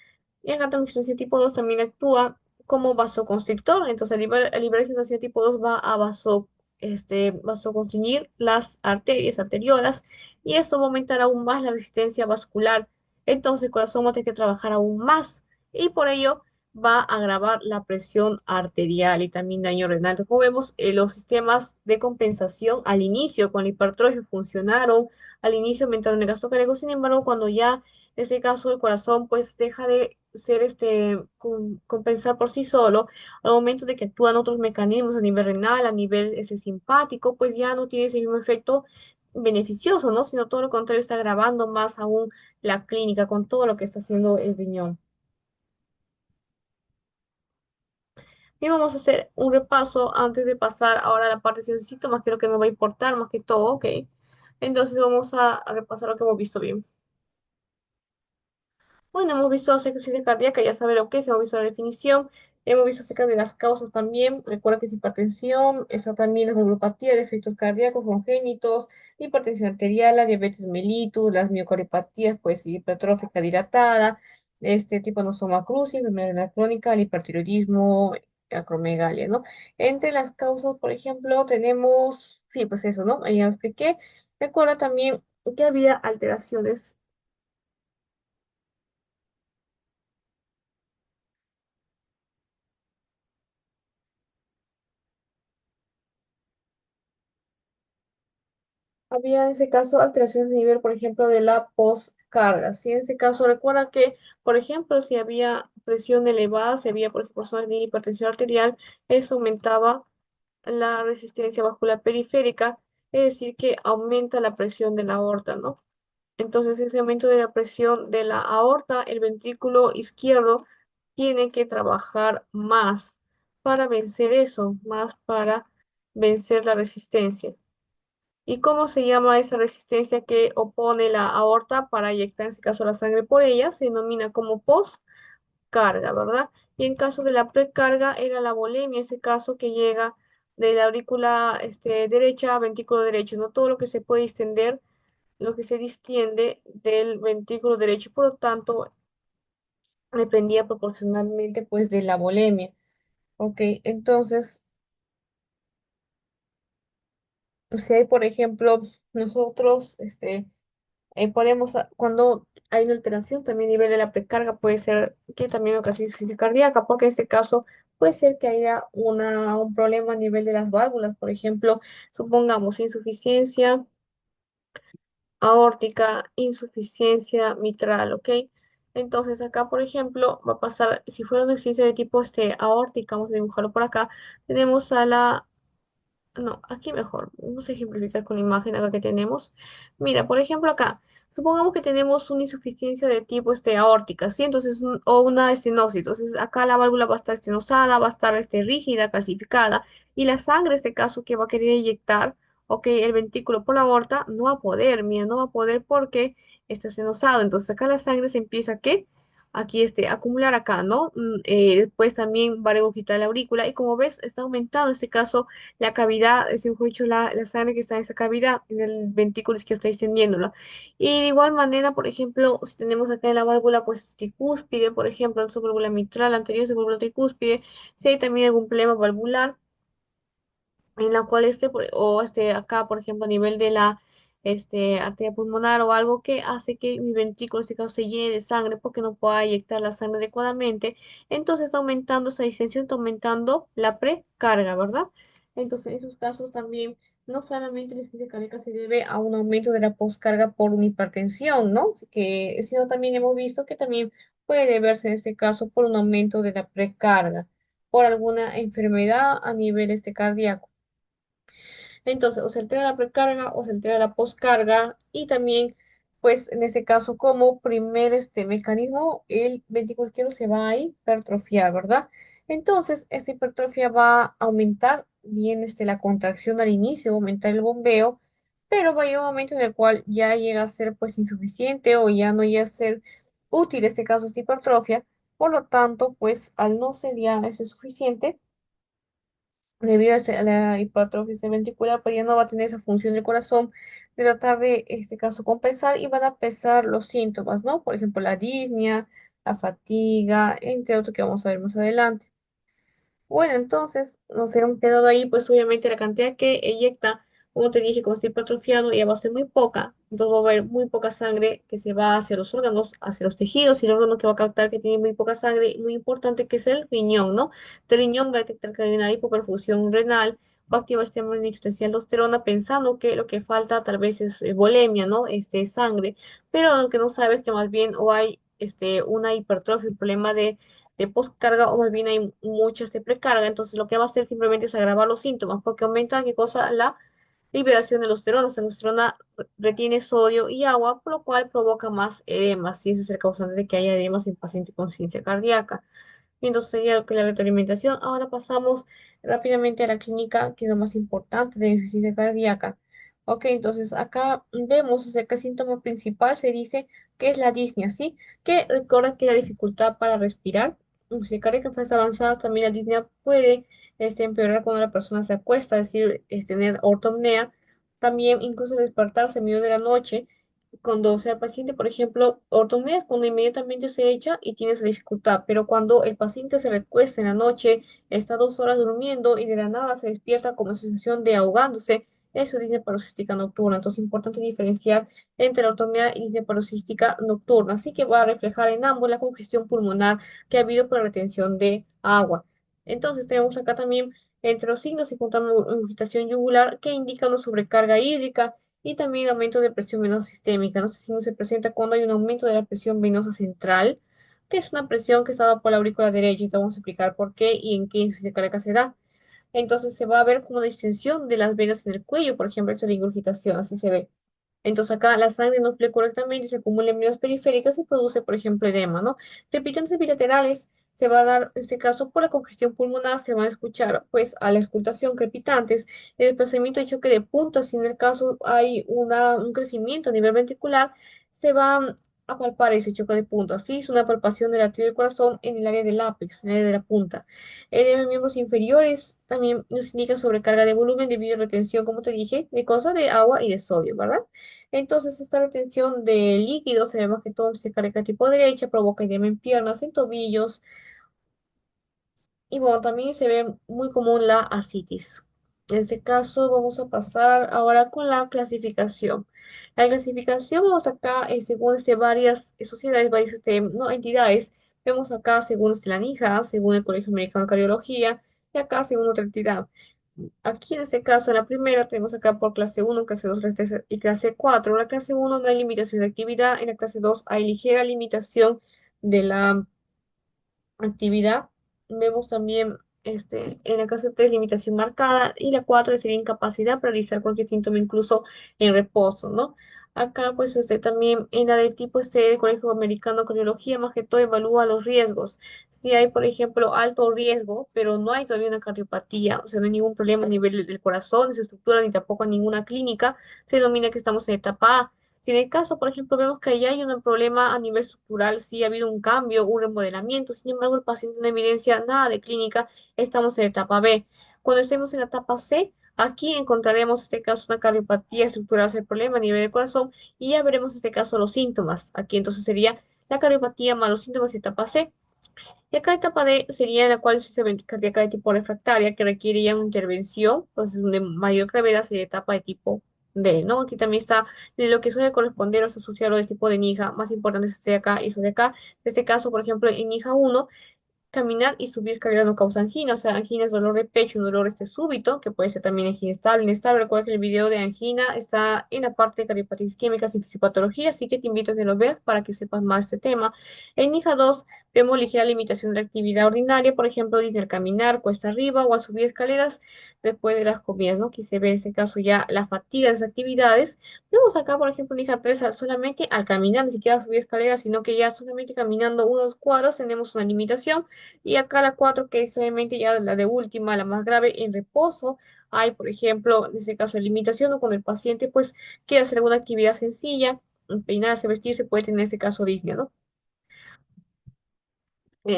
y el gastromicrosis tipo 2 también actúa como vasoconstrictor, entonces al liberar glucosa tipo 2 va a vasoconstricir las arterias, arteriolas, y esto va a aumentar aún más la resistencia vascular, entonces el corazón va a tener que trabajar aún más, y por ello va a agravar la presión arterial y también daño renal. Entonces, como vemos, los sistemas de compensación al inicio con la hipertrofia funcionaron, al inicio aumentando el gasto cardíaco, sin embargo, cuando ya en ese caso el corazón pues deja de ser compensar por sí solo, al momento de que actúan otros mecanismos a nivel renal, a nivel simpático, pues ya no tiene ese mismo efecto beneficioso, ¿no? Sino todo lo contrario, está agravando más aún la clínica con todo lo que está haciendo el riñón. Y vamos a hacer un repaso antes de pasar ahora a la parte de los síntomas, creo que nos va a importar más que todo, ¿ok? Entonces vamos a repasar lo que hemos visto bien. Bueno, hemos visto acerca de insuficiencia cardíaca, ya sabe lo que es, hemos visto la definición, hemos visto acerca de las causas también, recuerda que es hipertensión, está también la neuropatía, defectos cardíacos congénitos, hipertensión arterial, la diabetes mellitus, las miocardiopatías, pues hipertrófica dilatada, este tipo de nosoma cruzi, enfermedad renal crónica, el hipertiroidismo, acromegalia, ¿no? Entre las causas, por ejemplo, tenemos, sí, pues eso, ¿no? Ahí ya expliqué. Recuerda también que había alteraciones. Había en ese caso alteraciones de nivel, por ejemplo, de la postcarga. Si en ese caso recuerda que, por ejemplo, si había presión elevada, si había, por ejemplo, personas de hipertensión arterial, eso aumentaba la resistencia vascular periférica, es decir, que aumenta la presión de la aorta, ¿no? Entonces, ese aumento de la presión de la aorta, el ventrículo izquierdo tiene que trabajar más para vencer eso, más para vencer la resistencia. ¿Y cómo se llama esa resistencia que opone la aorta para inyectar, en este caso, la sangre por ella? Se denomina como postcarga, ¿verdad? Y en caso de la precarga era la volemia, ese caso que llega de la aurícula derecha a ventrículo derecho, no todo lo que se puede extender, lo que se distiende del ventrículo derecho, por lo tanto, dependía proporcionalmente pues de la volemia. Ok, entonces, si hay, por ejemplo, nosotros, podemos, cuando hay una alteración también a nivel de la precarga, puede ser que también ocasione insuficiencia cardíaca, porque en este caso puede ser que haya un problema a nivel de las válvulas, por ejemplo, supongamos insuficiencia aórtica, insuficiencia mitral, ¿ok? Entonces acá, por ejemplo, va a pasar, si fuera una insuficiencia de tipo aórtica, vamos a dibujarlo por acá, tenemos a la no, aquí mejor. Vamos a ejemplificar con la imagen acá que tenemos. Mira, por ejemplo, acá. Supongamos que tenemos una insuficiencia de tipo aórtica, ¿sí? Entonces, o una estenosis. Entonces, acá la válvula va a estar estenosada, va a estar rígida, calcificada. Y la sangre, en este caso, que va a querer inyectar, ok, el ventrículo por la aorta, no va a poder, mira, no va a poder porque está estenosado. Entonces, acá la sangre se empieza, ¿qué? Aquí a acumular acá, ¿no? Después también va a regurgitar la aurícula y como ves está aumentando en este caso la cavidad, es mejor dicho, la sangre que está en esa cavidad, en el ventrículo es que está extendiéndola. Y de igual manera, por ejemplo, si tenemos acá en la válvula, pues tricúspide, por ejemplo, en su válvula mitral anterior, su válvula tricúspide, si hay también algún problema valvular, en la cual o acá, por ejemplo, a nivel de la arteria pulmonar o algo que hace que mi ventrículo, en este caso, se llene de sangre porque no pueda inyectar la sangre adecuadamente, entonces está aumentando esa distensión, está aumentando la precarga, ¿verdad? Entonces, en esos casos también, no solamente la insuficiencia cardíaca se debe a un aumento de la postcarga por una hipertensión, ¿no? Sino también hemos visto que también puede deberse en este caso por un aumento de la precarga, por alguna enfermedad a nivel cardíaco. Entonces, o se altera la precarga o se altera la poscarga y también, pues en este caso, como primer mecanismo, el ventrículo izquierdo se va a hipertrofiar, ¿verdad? Entonces, esta hipertrofia va a aumentar bien la contracción al inicio, va a aumentar el bombeo, pero va a llegar un momento en el cual ya llega a ser pues insuficiente o ya no llega a ser útil este caso, esta hipertrofia. Por lo tanto, pues al no ser ya ese suficiente, debido a la hipertrofia ventricular, pues ya no va a tener esa función del corazón de tratar de, este caso, compensar y van a pesar los síntomas, ¿no? Por ejemplo, la disnea, la fatiga, entre otros que vamos a ver más adelante. Bueno, entonces nos hemos quedado ahí, pues obviamente la cantidad que eyecta, como te dije, con este hipertrofiado ya va a ser muy poca, entonces va a haber muy poca sangre que se va hacia los órganos, hacia los tejidos, y el órgano que va a captar que tiene muy poca sangre, muy importante, que es el riñón, ¿no? El riñón va a detectar que hay una hipoperfusión renal, va a activar el sistema de aldosterona pensando que lo que falta tal vez es volemia, ¿no? Sangre, pero lo que no sabes que más bien o hay una hipertrofia, un problema de postcarga o más bien hay muchas de precarga, entonces lo que va a hacer simplemente es agravar los síntomas porque aumenta, ¿qué cosa? La liberación de aldosterona. La aldosterona retiene sodio y agua, por lo cual provoca más edemas, y ese es el causante de que haya edemas en pacientes con insuficiencia cardíaca. Y entonces sería lo que es la retroalimentación. Ahora pasamos rápidamente a la clínica, que es lo más importante de insuficiencia cardíaca. Ok, entonces acá vemos acerca del síntoma principal, se dice que es la disnea, ¿sí? Que recuerda que la dificultad para respirar. Si cardíaca en fase avanzada, también la disnea puede empeorar cuando la persona se acuesta, es decir, es tener ortopnea. También incluso despertarse en medio de la noche cuando sea el paciente, por ejemplo, ortopedia, cuando inmediatamente se echa y tiene esa dificultad, pero cuando el paciente se recuesta en la noche, está 2 horas durmiendo y de la nada se despierta con sensación de ahogándose, eso es disnea paroxística nocturna. Entonces es importante diferenciar entre la ortopedia y disnea paroxística nocturna, así que va a reflejar en ambos la congestión pulmonar que ha habido por retención de agua. Entonces tenemos acá también entre los signos se encuentra una irritación yugular que indica una sobrecarga hídrica y también aumento de presión venosa sistémica. No sé si no se presenta cuando hay un aumento de la presión venosa central, que es una presión que está dada por la aurícula derecha, y te vamos a explicar por qué y en qué insuficiencia cardíaca se da. Entonces se va a ver como una distensión de las venas en el cuello, por ejemplo, esta ingurgitación, así se ve. Entonces acá la sangre no fluye correctamente, se acumula en vías periféricas y produce, por ejemplo, edema, ¿no? Palpitantes bilaterales se va a dar, en este caso, por la congestión pulmonar, se van a escuchar, pues, a la auscultación crepitantes, el desplazamiento de choque de puntas, si en el caso hay un crecimiento a nivel ventricular, se va a palpar ese choque de puntas, ¿sí? Es una palpación de la arteria del corazón en el área del ápex, en el área de la punta. De miembros inferiores también nos indica sobrecarga de volumen debido a retención, como te dije, de cosas de agua y de sodio, ¿verdad? Entonces, esta retención de líquidos, se ve más que todo se carga tipo derecha, provoca edema en piernas, en tobillos, y bueno, también se ve muy común la ascitis. En este caso, vamos a pasar ahora con la clasificación. La clasificación, vamos acá, según varias sociedades, varias no, entidades. Vemos acá según la NIJA, según el Colegio Americano de Cardiología, y acá según otra entidad. Aquí en este caso, en la primera, tenemos acá por clase uno, clase 2, clase 3 y clase 4. En la clase uno no hay limitación de actividad, en la clase 2 hay ligera limitación de la actividad. Vemos también en la clase 3 limitación marcada y la 4 sería incapacidad para realizar cualquier síntoma, incluso en reposo, ¿no? Acá, pues, también en la de tipo de Colegio Americano de Cardiología, más que todo evalúa los riesgos. Si hay, por ejemplo, alto riesgo, pero no hay todavía una cardiopatía, o sea, no hay ningún problema a nivel del corazón, de su estructura, ni tampoco ninguna clínica, se denomina que estamos en etapa A. Si en el caso, por ejemplo, vemos que ya hay un problema a nivel estructural, sí ha habido un cambio, un remodelamiento, sin embargo, el paciente no evidencia nada de clínica, estamos en etapa B. Cuando estemos en la etapa C, aquí encontraremos, en este caso, una cardiopatía estructural, el problema a nivel del corazón, y ya veremos, en este caso, los síntomas. Aquí entonces sería la cardiopatía más los síntomas de etapa C. Y acá etapa D sería en la cual se ve cardíaca de tipo refractaria, que requeriría una intervención, entonces de mayor gravedad sería etapa de tipo D, ¿no? Aquí también está lo que suele corresponder o asociarlo del tipo de NIJA, más importante es este de acá y eso de acá. En este caso, por ejemplo, en NIJA 1 caminar y subir escalera no causa angina, o sea, angina es dolor de pecho, un dolor súbito, que puede ser también angina estable, inestable. Recuerda que el video de angina está en la parte de cardiopatía isquémica y fisiopatología, así que te invito a que lo veas para que sepas más de este tema. En NIJA 2 vemos ligera limitación de la actividad ordinaria, por ejemplo, desde el caminar, cuesta arriba o al subir escaleras después de las comidas, ¿no? Que se ve en ese caso ya la fatiga de esas actividades. Vemos acá, por ejemplo, en NIJA 3 solamente al caminar, ni siquiera subir escaleras, sino que ya solamente caminando unos cuadros tenemos una limitación. Y acá la 4 que es obviamente ya la de última, la más grave, en reposo. Hay, por ejemplo, en este caso, limitación o cuando el paciente pues quiere hacer alguna actividad sencilla, peinarse, vestirse, puede tener en este caso disnea, ¿no?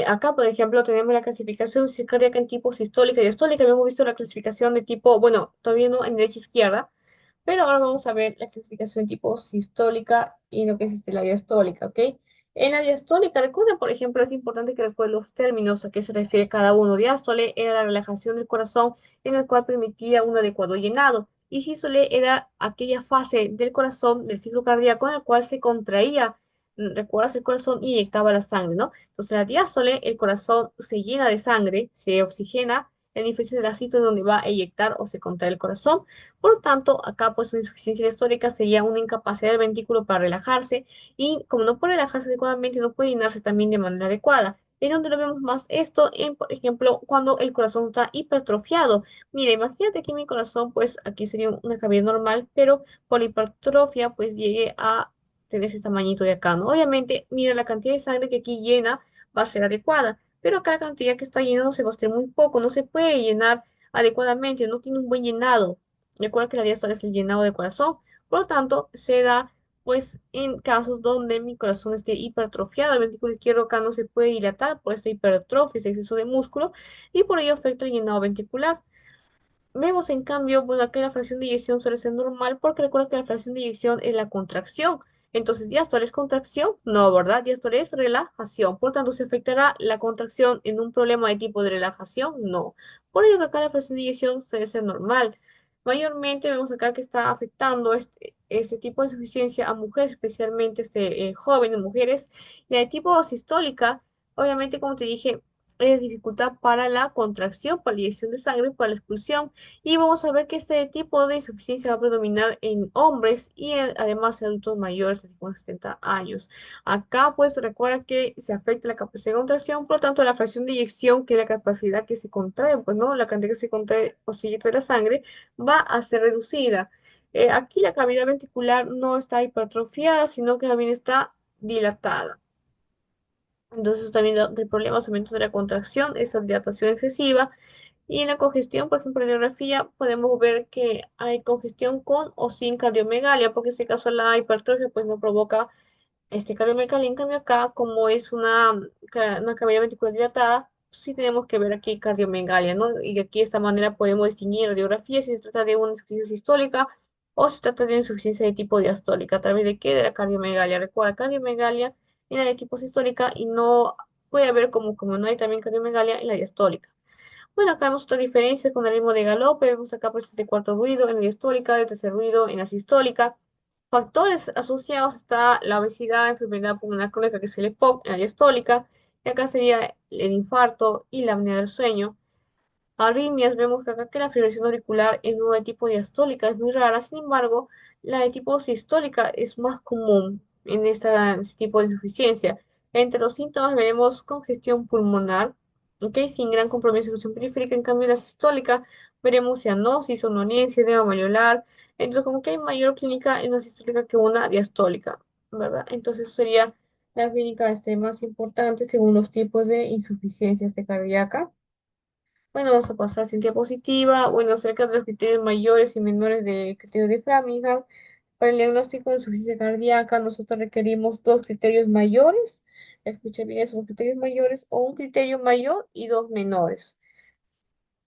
Acá, por ejemplo, tenemos la clasificación cardíaca en tipo sistólica y diastólica. Hemos visto la clasificación de tipo, bueno, todavía no en derecha e izquierda, pero ahora vamos a ver la clasificación tipo sistólica y lo que es la diastólica, ¿ok? En la diastólica, recuerda, por ejemplo, es importante que recuerden los términos a qué se refiere cada uno. Diástole era la relajación del corazón en el cual permitía un adecuado llenado. Y sístole era aquella fase del corazón, del ciclo cardíaco, en el cual se contraía, recuerdas el corazón y inyectaba la sangre, ¿no? Entonces, la diástole, el corazón se llena de sangre, se oxigena, en diferencia de la sístole donde va a eyectar o se contrae el corazón. Por lo tanto, acá pues una insuficiencia diastólica sería una incapacidad del ventrículo para relajarse y como no puede relajarse adecuadamente, no puede llenarse también de manera adecuada. ¿En donde lo vemos más esto? En, por ejemplo, cuando el corazón está hipertrofiado. Mira, imagínate que mi corazón, pues aquí sería una cavidad normal, pero por la hipertrofia, pues llegue a tener ese tamañito de acá, ¿no? Obviamente, mira, la cantidad de sangre que aquí llena va a ser adecuada. pero acá la cantidad que está llenando se va a ser muy poco, no se puede llenar adecuadamente, no tiene un buen llenado. Recuerda que la diástole es el llenado del corazón, por lo tanto, se da pues en casos donde mi corazón esté hipertrofiado, el ventrículo izquierdo acá no se puede dilatar por esta hipertrofia, este exceso de músculo, y por ello afecta el llenado ventricular. Vemos en cambio, bueno, que la fracción de eyección suele ser normal porque recuerda que la fracción de eyección es la contracción. Entonces, diástole es contracción, no, ¿verdad? Diástole es relajación. Por tanto, ¿se afectará la contracción en un problema de tipo de relajación? No. Por ello que acá la fracción de eyección suele ser normal. Mayormente vemos acá que está afectando este tipo de insuficiencia a mujeres, especialmente jóvenes mujeres. La de tipo sistólica, obviamente, como te dije, es dificultad para la contracción, para la inyección de sangre, para la expulsión. Y vamos a ver que este tipo de insuficiencia va a predominar en hombres y además en adultos mayores de 70 años. Acá, pues, recuerda que se afecta la capacidad de contracción, por lo tanto, la fracción de eyección, que es la capacidad que se contrae, pues, ¿no? La cantidad que se contrae o se eyecta de la sangre, va a ser reducida. Aquí la cavidad ventricular no está hipertrofiada, sino que también está dilatada. Entonces también del problema, aumento de la contracción, esa dilatación excesiva. Y en la congestión, por ejemplo, en radiografía, podemos ver que hay congestión con o sin cardiomegalia, porque en este caso la hipertrofia pues no provoca cardiomegalia. En cambio acá, como es una cavidad ventricular dilatada, sí tenemos que ver aquí cardiomegalia, ¿no? Y aquí de esta manera podemos distinguir en radiografía si se trata de una insuficiencia sistólica o si se trata de una insuficiencia de tipo diastólica. ¿A través de qué? De la cardiomegalia. Recuerda, cardiomegalia en la de tipo sistólica y no puede haber como no hay también cardiomegalia en la diastólica. Bueno, acá vemos otras diferencias con el ritmo de galope. Vemos acá pues este cuarto ruido en la diastólica, el tercer ruido en la sistólica. Factores asociados está la obesidad, enfermedad pulmonar crónica, que es el EPOC, en la diastólica. Y acá sería el infarto y la apnea del sueño. Arritmias, vemos que acá que la fibrilación auricular en una de tipo diastólica es muy rara, sin embargo, la de tipo sistólica es más común en este tipo de insuficiencia. Entre los síntomas veremos congestión pulmonar, ¿ok? Sin gran compromiso de función periférica, en cambio la sistólica veremos cianosis, somnolencia, edema mayolar, entonces como que hay mayor clínica en una sistólica que una diastólica, ¿verdad? Entonces eso sería la clínica más importante según los tipos de insuficiencia cardíaca. Bueno, vamos a pasar sin diapositiva. Bueno, acerca de los criterios mayores y menores del criterio de Framingham. Para el diagnóstico de insuficiencia cardíaca, nosotros requerimos dos criterios mayores. Escuchen bien esos criterios mayores o un criterio mayor y dos menores.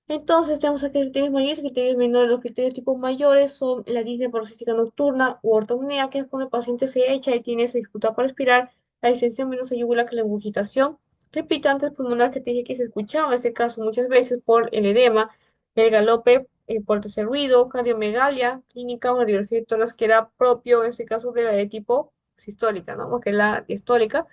Entonces, tenemos aquí criterios mayores y criterios menores. Los criterios tipo mayores son la disnea paroxística nocturna u ortopnea, que es cuando el paciente se echa y tiene esa dificultad para respirar, la distensión venosa yugular, que es la regurgitación, crepitantes pulmonar, que te dije que se escuchaba en este caso muchas veces por el edema, el galope, por tercer ruido, cardiomegalia, clínica, una radiografía de tórax que era propio en este caso de la de tipo sistólica, ¿no? Porque es la diastólica,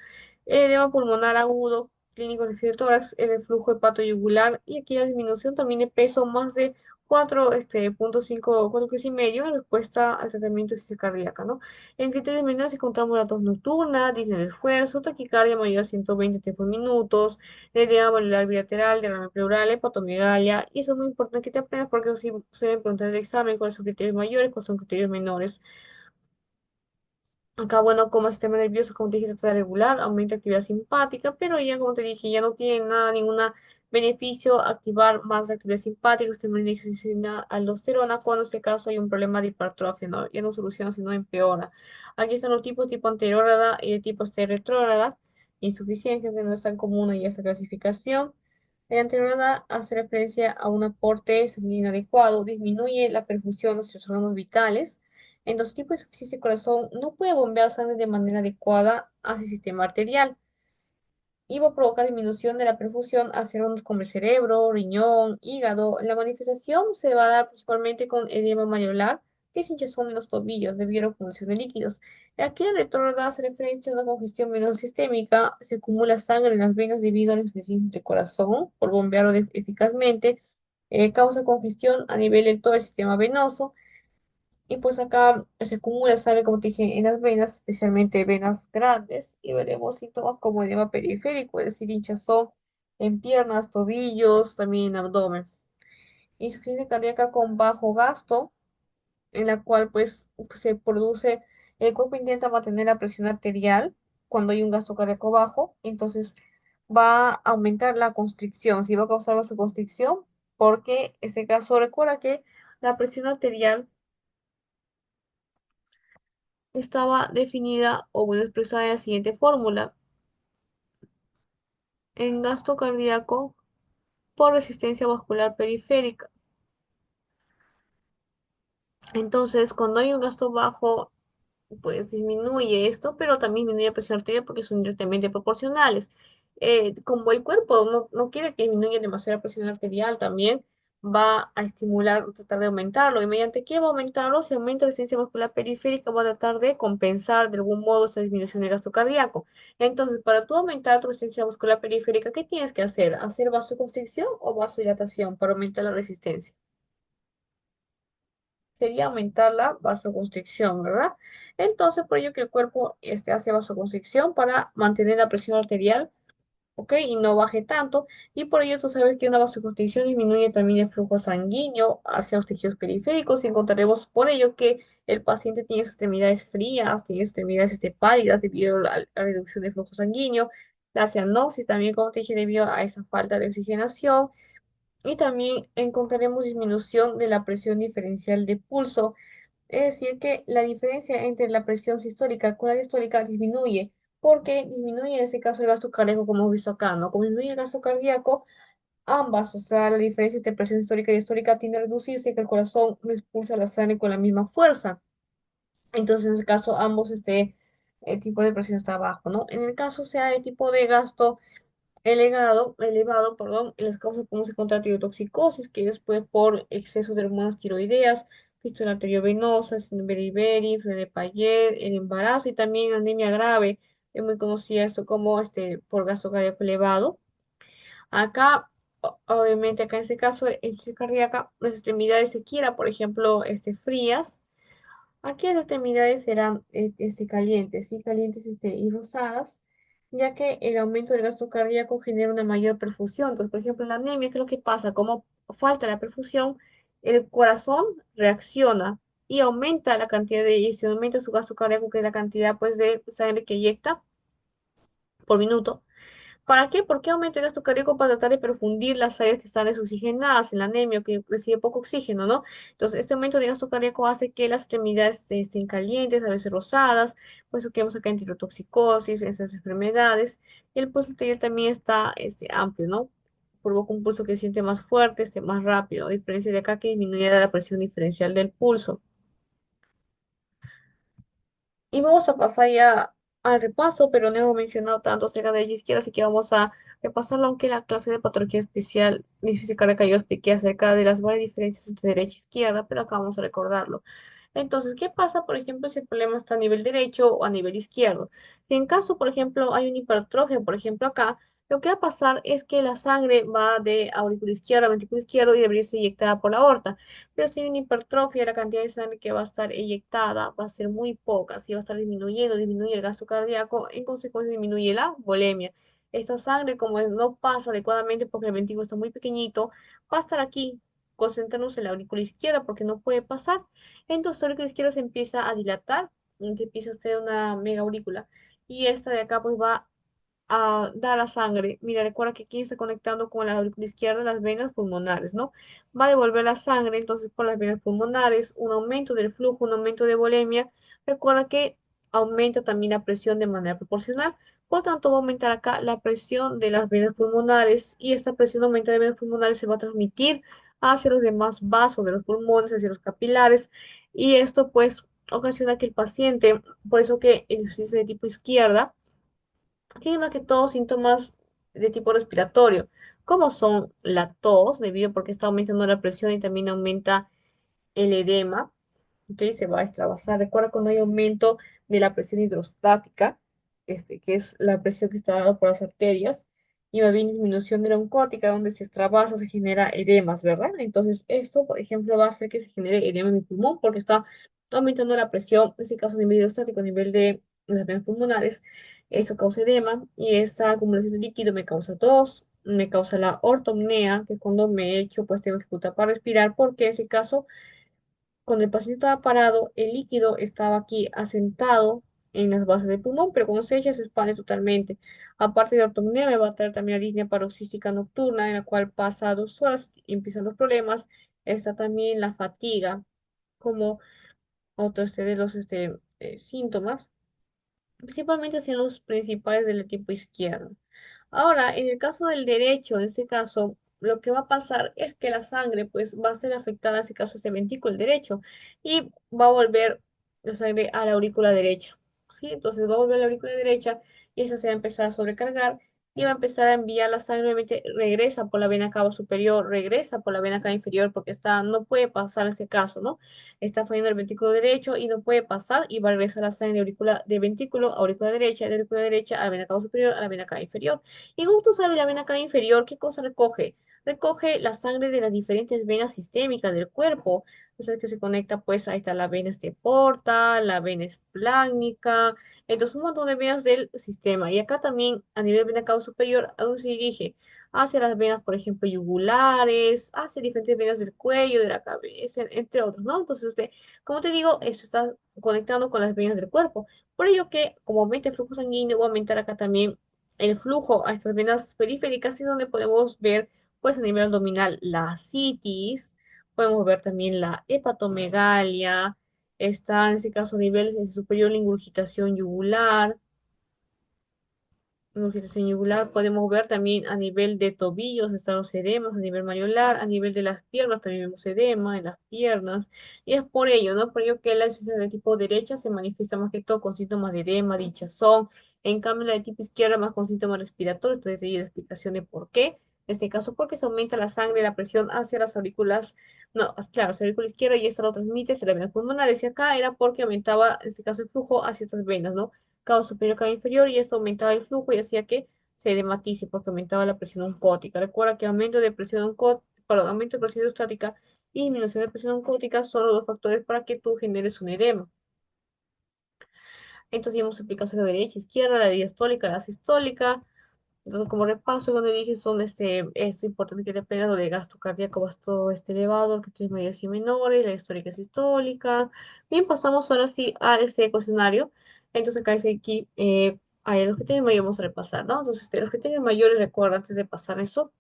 el edema pulmonar agudo, clínico de tórax, el reflujo hepatoyugular y aquí la disminución también de peso más de 4,5, 4 kilos y medio en respuesta al tratamiento de insuficiencia cardíaca, ¿no? En criterios menores encontramos la tos nocturna, disnea de esfuerzo, taquicardia mayor a 120 por minutos, edema valvular bilateral, derrame pleural, hepatomegalia, y eso es muy importante que te aprendas porque eso sí suelen preguntar en el examen cuáles son criterios mayores, cuáles son criterios menores. Acá, bueno, como el sistema nervioso, como te dije, está regular, aumenta actividad simpática, pero ya, como te dije, ya no tiene nada, ningún beneficio activar más la actividad simpática, sistema de aldosterona, cuando en este caso hay un problema de hipertrofia, ¿no? Ya no soluciona, sino empeora. Aquí están los tipos, tipo anterógrada y de tipo retrógrada, insuficiencia, que no es tan común ahí esta clasificación. El anterógrada hace referencia a un aporte sanguíneo adecuado, disminuye la perfusión de nuestros órganos vitales. En los tipos de insuficiencia del corazón no puede bombear sangre de manera adecuada hacia el sistema arterial y va a provocar disminución de la perfusión hacia órganos como el cerebro, riñón, hígado. La manifestación se va a dar principalmente con edema mayolar, que es hinchazón en los tobillos debido a la acumulación de líquidos. Aquí la retrógrada hace referencia a una congestión venosa sistémica, se acumula sangre en las venas debido a la insuficiencia del corazón por bombearlo eficazmente, causa congestión a nivel de todo el sistema venoso. Y pues acá se acumula sangre, como te dije, en las venas, especialmente venas grandes, y veremos síntomas como edema periférico, es decir, hinchazón en piernas, tobillos, también en abdomen. Insuficiencia cardíaca con bajo gasto, en la cual pues, se produce, el cuerpo intenta mantener la presión arterial cuando hay un gasto cardíaco bajo, entonces va a aumentar la constricción, si va a causar vasoconstricción, porque en este caso recuerda que la presión arterial estaba definida o bueno, expresada en la siguiente fórmula. En gasto cardíaco por resistencia vascular periférica. Entonces, cuando hay un gasto bajo, pues disminuye esto, pero también disminuye la presión arterial porque son directamente proporcionales. Como el cuerpo no quiere que disminuya demasiado la presión arterial, también va a estimular, tratar de aumentarlo. ¿Y mediante qué va a aumentarlo? Si aumenta la resistencia muscular periférica, va a tratar de compensar de algún modo esta disminución del gasto cardíaco. Entonces, para tú aumentar tu resistencia muscular periférica, ¿qué tienes que hacer? ¿Hacer vasoconstricción o vasodilatación para aumentar la resistencia? Sería aumentar la vasoconstricción, ¿verdad? Entonces, por ello que el cuerpo hace vasoconstricción para mantener la presión arterial, ¿ok? Y no baje tanto. Y por ello tú sabes que una vasoconstricción disminuye también el flujo sanguíneo hacia los tejidos periféricos y encontraremos por ello que el paciente tiene sus extremidades frías, tiene sus extremidades pálidas debido a la reducción del flujo sanguíneo, la cianosis también, como te dije, debido a esa falta de oxigenación. Y también encontraremos disminución de la presión diferencial de pulso, es decir, que la diferencia entre la presión sistólica con la diastólica disminuye, porque disminuye en ese caso el gasto cardíaco, como hemos visto acá, ¿no? Como disminuye el gasto cardíaco, ambas, o sea, la diferencia entre presión sistólica y diastólica tiende a reducirse, que el corazón no expulsa la sangre con la misma fuerza. Entonces, en ese caso, ambos, tipo de presión está bajo, ¿no? En el caso sea de tipo de gasto elevado, perdón, y las causas podemos encontrar tirotoxicosis, que es pues, por exceso de hormonas tiroideas, fístula arteriovenosa, síndrome de Beriberi, enfermedad de Payet, el embarazo y también anemia grave. Es muy conocida esto como por gasto cardíaco elevado. Acá, obviamente, acá en este caso, en insuficiencia cardíaca, las extremidades se quiera, por ejemplo, frías. Aquí las extremidades serán calientes, ¿sí? Calientes y rosadas, ya que el aumento del gasto cardíaco genera una mayor perfusión. Entonces, por ejemplo, en la anemia, ¿qué es lo que pasa? Como falta la perfusión, el corazón reacciona y aumenta la cantidad de eyección, aumenta su gasto cardíaco, que es la cantidad pues, de sangre que eyecta por minuto. ¿Para qué? Porque aumenta el gasto cardíaco para tratar de perfundir las áreas que están desoxigenadas, el anemia, que recibe poco oxígeno, ¿no? Entonces, este aumento de gasto cardíaco hace que las extremidades estén calientes, a veces rosadas, por eso que vemos acá en tirotoxicosis, en esas enfermedades. Y el pulso arterial también está amplio, ¿no? Provoca un pulso que se siente más fuerte, más rápido, a diferencia de acá que disminuye la presión diferencial del pulso. Y vamos a pasar ya al repaso, pero no hemos mencionado tanto acerca de la izquierda, así que vamos a repasarlo, aunque en la clase de patología especial de física cardíaca yo expliqué acerca de las varias diferencias entre derecha e izquierda, pero acá vamos a recordarlo. Entonces, ¿qué pasa, por ejemplo, si el problema está a nivel derecho o a nivel izquierdo? Si en caso, por ejemplo, hay una hipertrofia, por ejemplo, acá, lo que va a pasar es que la sangre va de aurícula izquierda a ventrículo izquierdo y debería ser inyectada por la aorta. Pero si hay una hipertrofia, la cantidad de sangre que va a estar eyectada va a ser muy poca, si va a estar disminuyendo, disminuye el gasto cardíaco, en consecuencia disminuye la volemia. Esta sangre, como no pasa adecuadamente porque el ventrículo está muy pequeñito, va a estar aquí, concentrándose en la aurícula izquierda porque no puede pasar. Entonces la aurícula izquierda se empieza a dilatar, se empieza a hacer una mega aurícula. Y esta de acá pues va a dar la sangre. Mira, recuerda que aquí está conectando con la aurícula izquierda las venas pulmonares, ¿no? Va a devolver la sangre, entonces por las venas pulmonares, un aumento del flujo, un aumento de volemia. Recuerda que aumenta también la presión de manera proporcional. Por tanto, va a aumentar acá la presión de las venas pulmonares y esta presión aumenta de venas pulmonares se va a transmitir hacia los demás vasos de los pulmones, hacia los capilares y esto pues ocasiona que el paciente, por eso que el ejercicio de tipo izquierda, tiene más que todo síntomas de tipo respiratorio, como son la tos, debido porque está aumentando la presión y también aumenta el edema, ¿ok? Se va a extravasar. Recuerda cuando hay aumento de la presión hidrostática, que es la presión que está dada por las arterias, y va bien disminución de la oncótica, donde se extravasa, se genera edemas, ¿verdad? Entonces, esto, por ejemplo, va a hacer que se genere edema en mi pulmón, porque está aumentando la presión, en este caso a nivel hidrostático, a nivel de las venas pulmonares, eso causa edema, y esta acumulación de líquido me causa tos, me causa la ortopnea, que es cuando me echo, pues tengo dificultad para respirar, porque en ese caso cuando el paciente estaba parado, el líquido estaba aquí asentado, en las bases del pulmón, pero cuando se echa se expande totalmente. Aparte de ortopnea, me va a traer también la disnea paroxística nocturna, en la cual pasa 2 horas y empiezan los problemas. Está también la fatiga, como otro de los síntomas, principalmente son los principales del tipo izquierdo. Ahora, en el caso del derecho, en este caso, lo que va a pasar es que la sangre, pues, va a ser afectada, en este caso, este ventrículo derecho, y va a volver la sangre a la aurícula derecha. ¿Sí? Entonces va a volver a la aurícula derecha y esa se va a empezar a sobrecargar y va a empezar a enviar la sangre, obviamente regresa por la vena cava superior, regresa por la vena cava inferior, porque está, no puede pasar ese caso, ¿no? Está fallando el ventrículo derecho y no puede pasar y va a regresar la sangre de aurícula de ventrículo a aurícula derecha, a la vena cava superior, a la vena cava inferior. Y como tú sabes, la vena cava inferior, ¿qué cosa recoge? Recoge la sangre de las diferentes venas sistémicas del cuerpo. O sea, que se conecta, pues, ahí está la vena porta, la vena espláncnica, entonces un montón de venas del sistema. Y acá también, a nivel vena cava superior, ¿a dónde se dirige? Hacia las venas, por ejemplo, yugulares, hacia diferentes venas del cuello, de la cabeza, entre otros, ¿no? Entonces, como te digo, se está conectando con las venas del cuerpo. Por ello que, como aumenta el flujo sanguíneo, va a aumentar acá también el flujo a estas venas periféricas y donde podemos ver, pues a nivel abdominal, la citis, podemos ver también la hepatomegalia, está en este caso a nivel superior la ingurgitación yugular, ingurgitación yugular, podemos ver también a nivel de tobillos están los edemas, a nivel mayolar, a nivel de las piernas también vemos edema en las piernas, y es por ello, ¿no? Por ello que la disfunción de tipo derecha se manifiesta más que todo con síntomas de edema, de hinchazón, en cambio la de tipo izquierda más con síntomas respiratorios, entonces ahí la explicación de por qué. En este caso, porque se aumenta la sangre y la presión hacia las aurículas, no, claro, hacia la aurícula izquierda y esta lo transmite hacia las venas pulmonares, y acá era porque aumentaba, en este caso, el flujo hacia estas venas, ¿no? Cabo superior, cabo inferior, y esto aumentaba el flujo y hacía que se edematice porque aumentaba la presión oncótica. Recuerda que aumento de presión oncótica, perdón, aumento de presión estática y disminución de presión oncótica son los dos factores para que tú generes un edema. Entonces, ya hemos explicado la derecha, izquierda, la diastólica, la sistólica. Entonces, como repaso, donde dije son es importante que te aprendas lo de gasto cardíaco, gasto elevado, que tienes mayores y menores, la histórica sistólica. Bien, pasamos ahora sí a este cuestionario. Entonces, acá dice aquí, hay los criterios mayores, vamos a repasar, ¿no? Entonces, los criterios mayores, recuerda antes de pasar eso,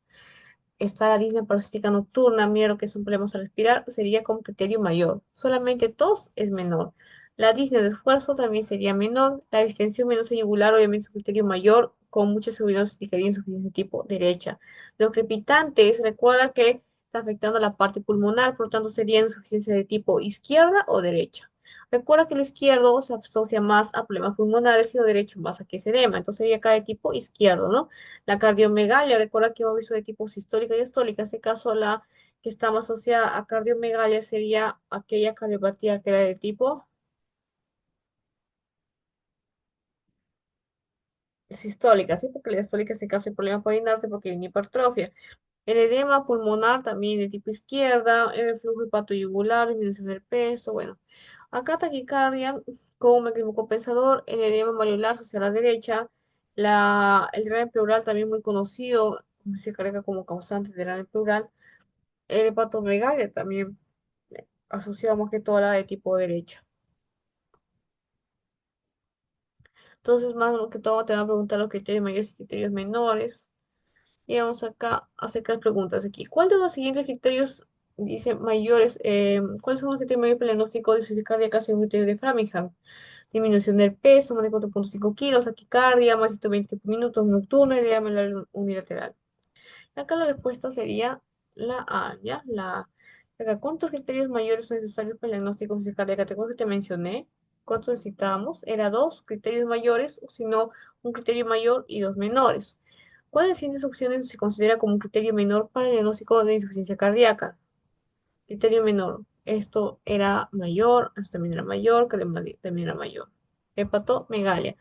está la disnea paroxística nocturna, mira lo que son problemas a respirar, sería con criterio mayor. Solamente tos es menor. La disnea de esfuerzo también sería menor. La extensión venosa yugular obviamente es un criterio mayor, con mucha seguridad significaría insuficiencia tipo derecha. Los crepitantes, recuerda que está afectando la parte pulmonar, por lo tanto sería insuficiencia de tipo izquierda o derecha. Recuerda que el izquierdo se asocia más a problemas pulmonares y el derecho más a que se edema, entonces sería acá de tipo izquierdo, ¿no? La cardiomegalia, recuerda que hemos visto de tipo sistólica y diastólica. En este caso, la que está más asociada a cardiomegalia sería aquella cardiopatía que era de tipo sistólica, ¿sí? Porque la diastólica se causa el problema por inerte porque hay una hipertrofia. El edema pulmonar también de tipo izquierda, el reflujo hepatoyugular, disminución del peso, bueno. Acá taquicardia como mecanismo compensador, el edema marular hacia la derecha, el derrame pleural también muy conocido, se carga como causante de derrame pleural. El hepatomegalia también asociamos que toda la de tipo derecha. Entonces, más que todo, te van a preguntar los criterios mayores y criterios menores. Y vamos acá a hacer las preguntas aquí. ¿Cuál de los siguientes criterios dice mayores? ¿Cuáles son los criterios mayores para el diagnóstico de insuficiencia cardíaca según el criterio de Framingham? Disminución del peso, más de 4,5 kilos, taquicardia, más de 120 minutos nocturna y diámetro unilateral. Acá la respuesta sería la A, ¿ya? La A. Acá, ¿cuántos criterios mayores son necesarios para el diagnóstico de cardíaca? ¿Te acuerdas que te mencioné? ¿Cuántos necesitábamos? Era dos criterios mayores, o si no, un criterio mayor y dos menores. ¿Cuál de las siguientes opciones se considera como un criterio menor para el diagnóstico de insuficiencia cardíaca? Criterio menor. Esto era mayor, esto también era mayor, cardiomegalia también era mayor. Hepatomegalia.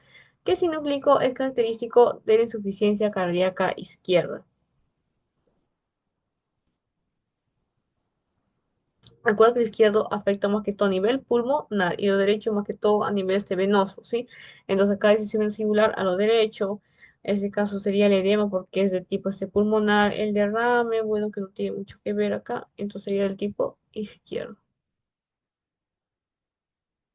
¿Qué signo clínico es característico de la insuficiencia cardíaca izquierda? Recuerda que el izquierdo afecta más que todo a nivel pulmonar y lo derecho más que todo a nivel venoso, ¿sí? Entonces acá decisión singular a lo derecho, en este caso sería el edema porque es de tipo pulmonar, el derrame, bueno, que no tiene mucho que ver acá, entonces sería el tipo izquierdo.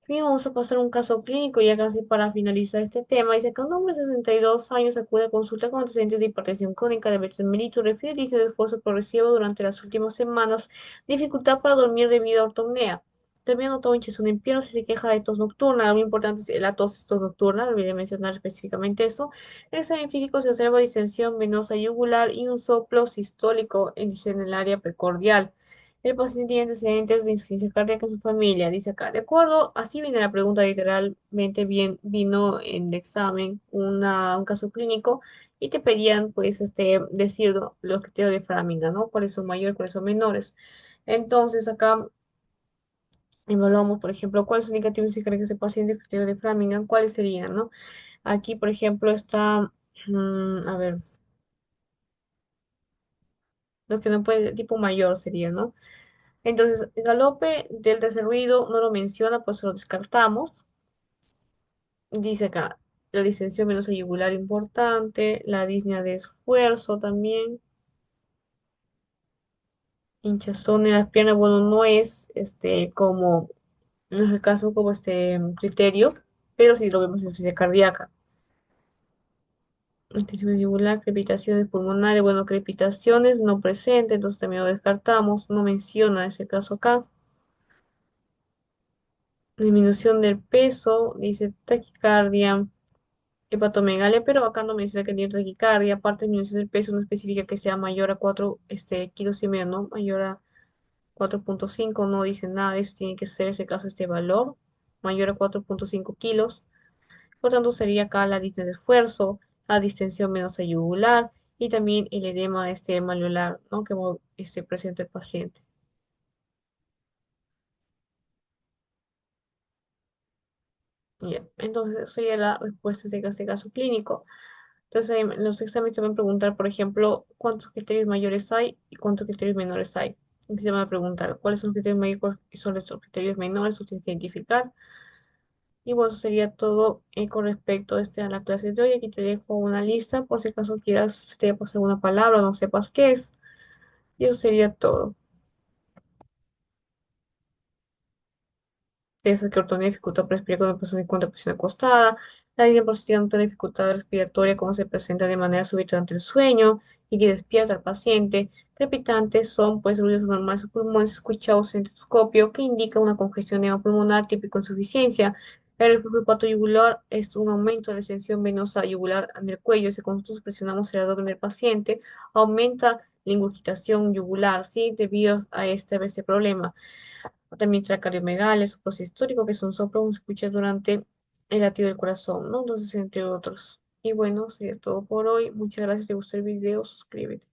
Bien, vamos a pasar a un caso clínico ya casi para finalizar este tema. Dice que un hombre de 62 años acude a consulta con antecedentes de hipertensión crónica, diabetes mellitus, refiere dice de esfuerzo progresivo durante las últimas semanas, dificultad para dormir debido a ortopnea. También notó hinchazón en piernas y se queja de tos nocturna. Algo importante es la tos nocturna, olvidé mencionar específicamente eso. En examen físico se observa distensión venosa yugular y un soplo sistólico en el área precordial. El paciente tiene antecedentes de insuficiencia cardíaca en su familia, dice acá. De acuerdo, así viene la pregunta literalmente, bien, vino en el examen un caso clínico y te pedían, pues, decir los criterios de Framingham, ¿no? ¿Cuáles son mayores, cuáles son menores? Entonces, acá evaluamos, por ejemplo, cuáles son indicativos y características de paciente, criterio de Framingham, cuáles serían, ¿no? Aquí, por ejemplo, está, a ver, los que no puede, tipo mayor sería, ¿no? Entonces, el galope del tercer ruido no lo menciona, pues lo descartamos. Dice acá, la distensión venosa yugular importante, la disnea de esfuerzo también, hinchazón en las piernas, bueno, no es como, no es el caso como criterio, pero sí lo vemos en insuficiencia cardíaca. Distensión yugular, crepitaciones pulmonares, bueno, crepitaciones no presente, entonces también lo descartamos, no menciona ese caso acá. Disminución del peso, dice taquicardia, hepatomegalia, pero acá no menciona que tiene taquicardia, aparte de disminución del peso no especifica que sea mayor a 4 kilos y medio, ¿no? Mayor a 4,5, no dice nada de eso, tiene que ser ese caso este valor, mayor a 4,5 kilos, por tanto sería acá la disnea de esfuerzo, la distensión venosa yugular y también el edema malleolar, ¿no? Que presenta el paciente. Ya, entonces esa sería la respuesta de este caso clínico. Entonces, en los exámenes te van a preguntar, por ejemplo, cuántos criterios mayores hay y cuántos criterios menores hay. Entonces, te van a preguntar cuáles son los criterios mayores y son los criterios menores, los tienes que identificar. Y bueno, eso sería todo con respecto a la clase de hoy. Aquí te dejo una lista por si acaso quieras, te pasar alguna palabra o no sepas qué es. Y eso sería todo. Piensa que ortonia dificultad para respirar cuando la persona se encuentra en posición acostada. La línea positiva una dificultad respiratoria cuando se presenta de manera súbita durante el sueño y que despierta al paciente. Crepitantes son pues ruidos normales de pulmones escuchados en endoscopio que indica una congestión pulmonar típico insuficiencia. El reflujo hepatoyugular es un aumento de la extensión venosa yugular en el cuello. Si con nosotros presionamos el abdomen del paciente, aumenta la ingurgitación yugular, ¿sí? Debido a este problema también tracardiomegales, soplos históricos, que son soplos que se escucha durante el latido del corazón, ¿no? Entonces, entre otros. Y bueno, sería todo por hoy. Muchas gracias. Si te gustó el video, suscríbete.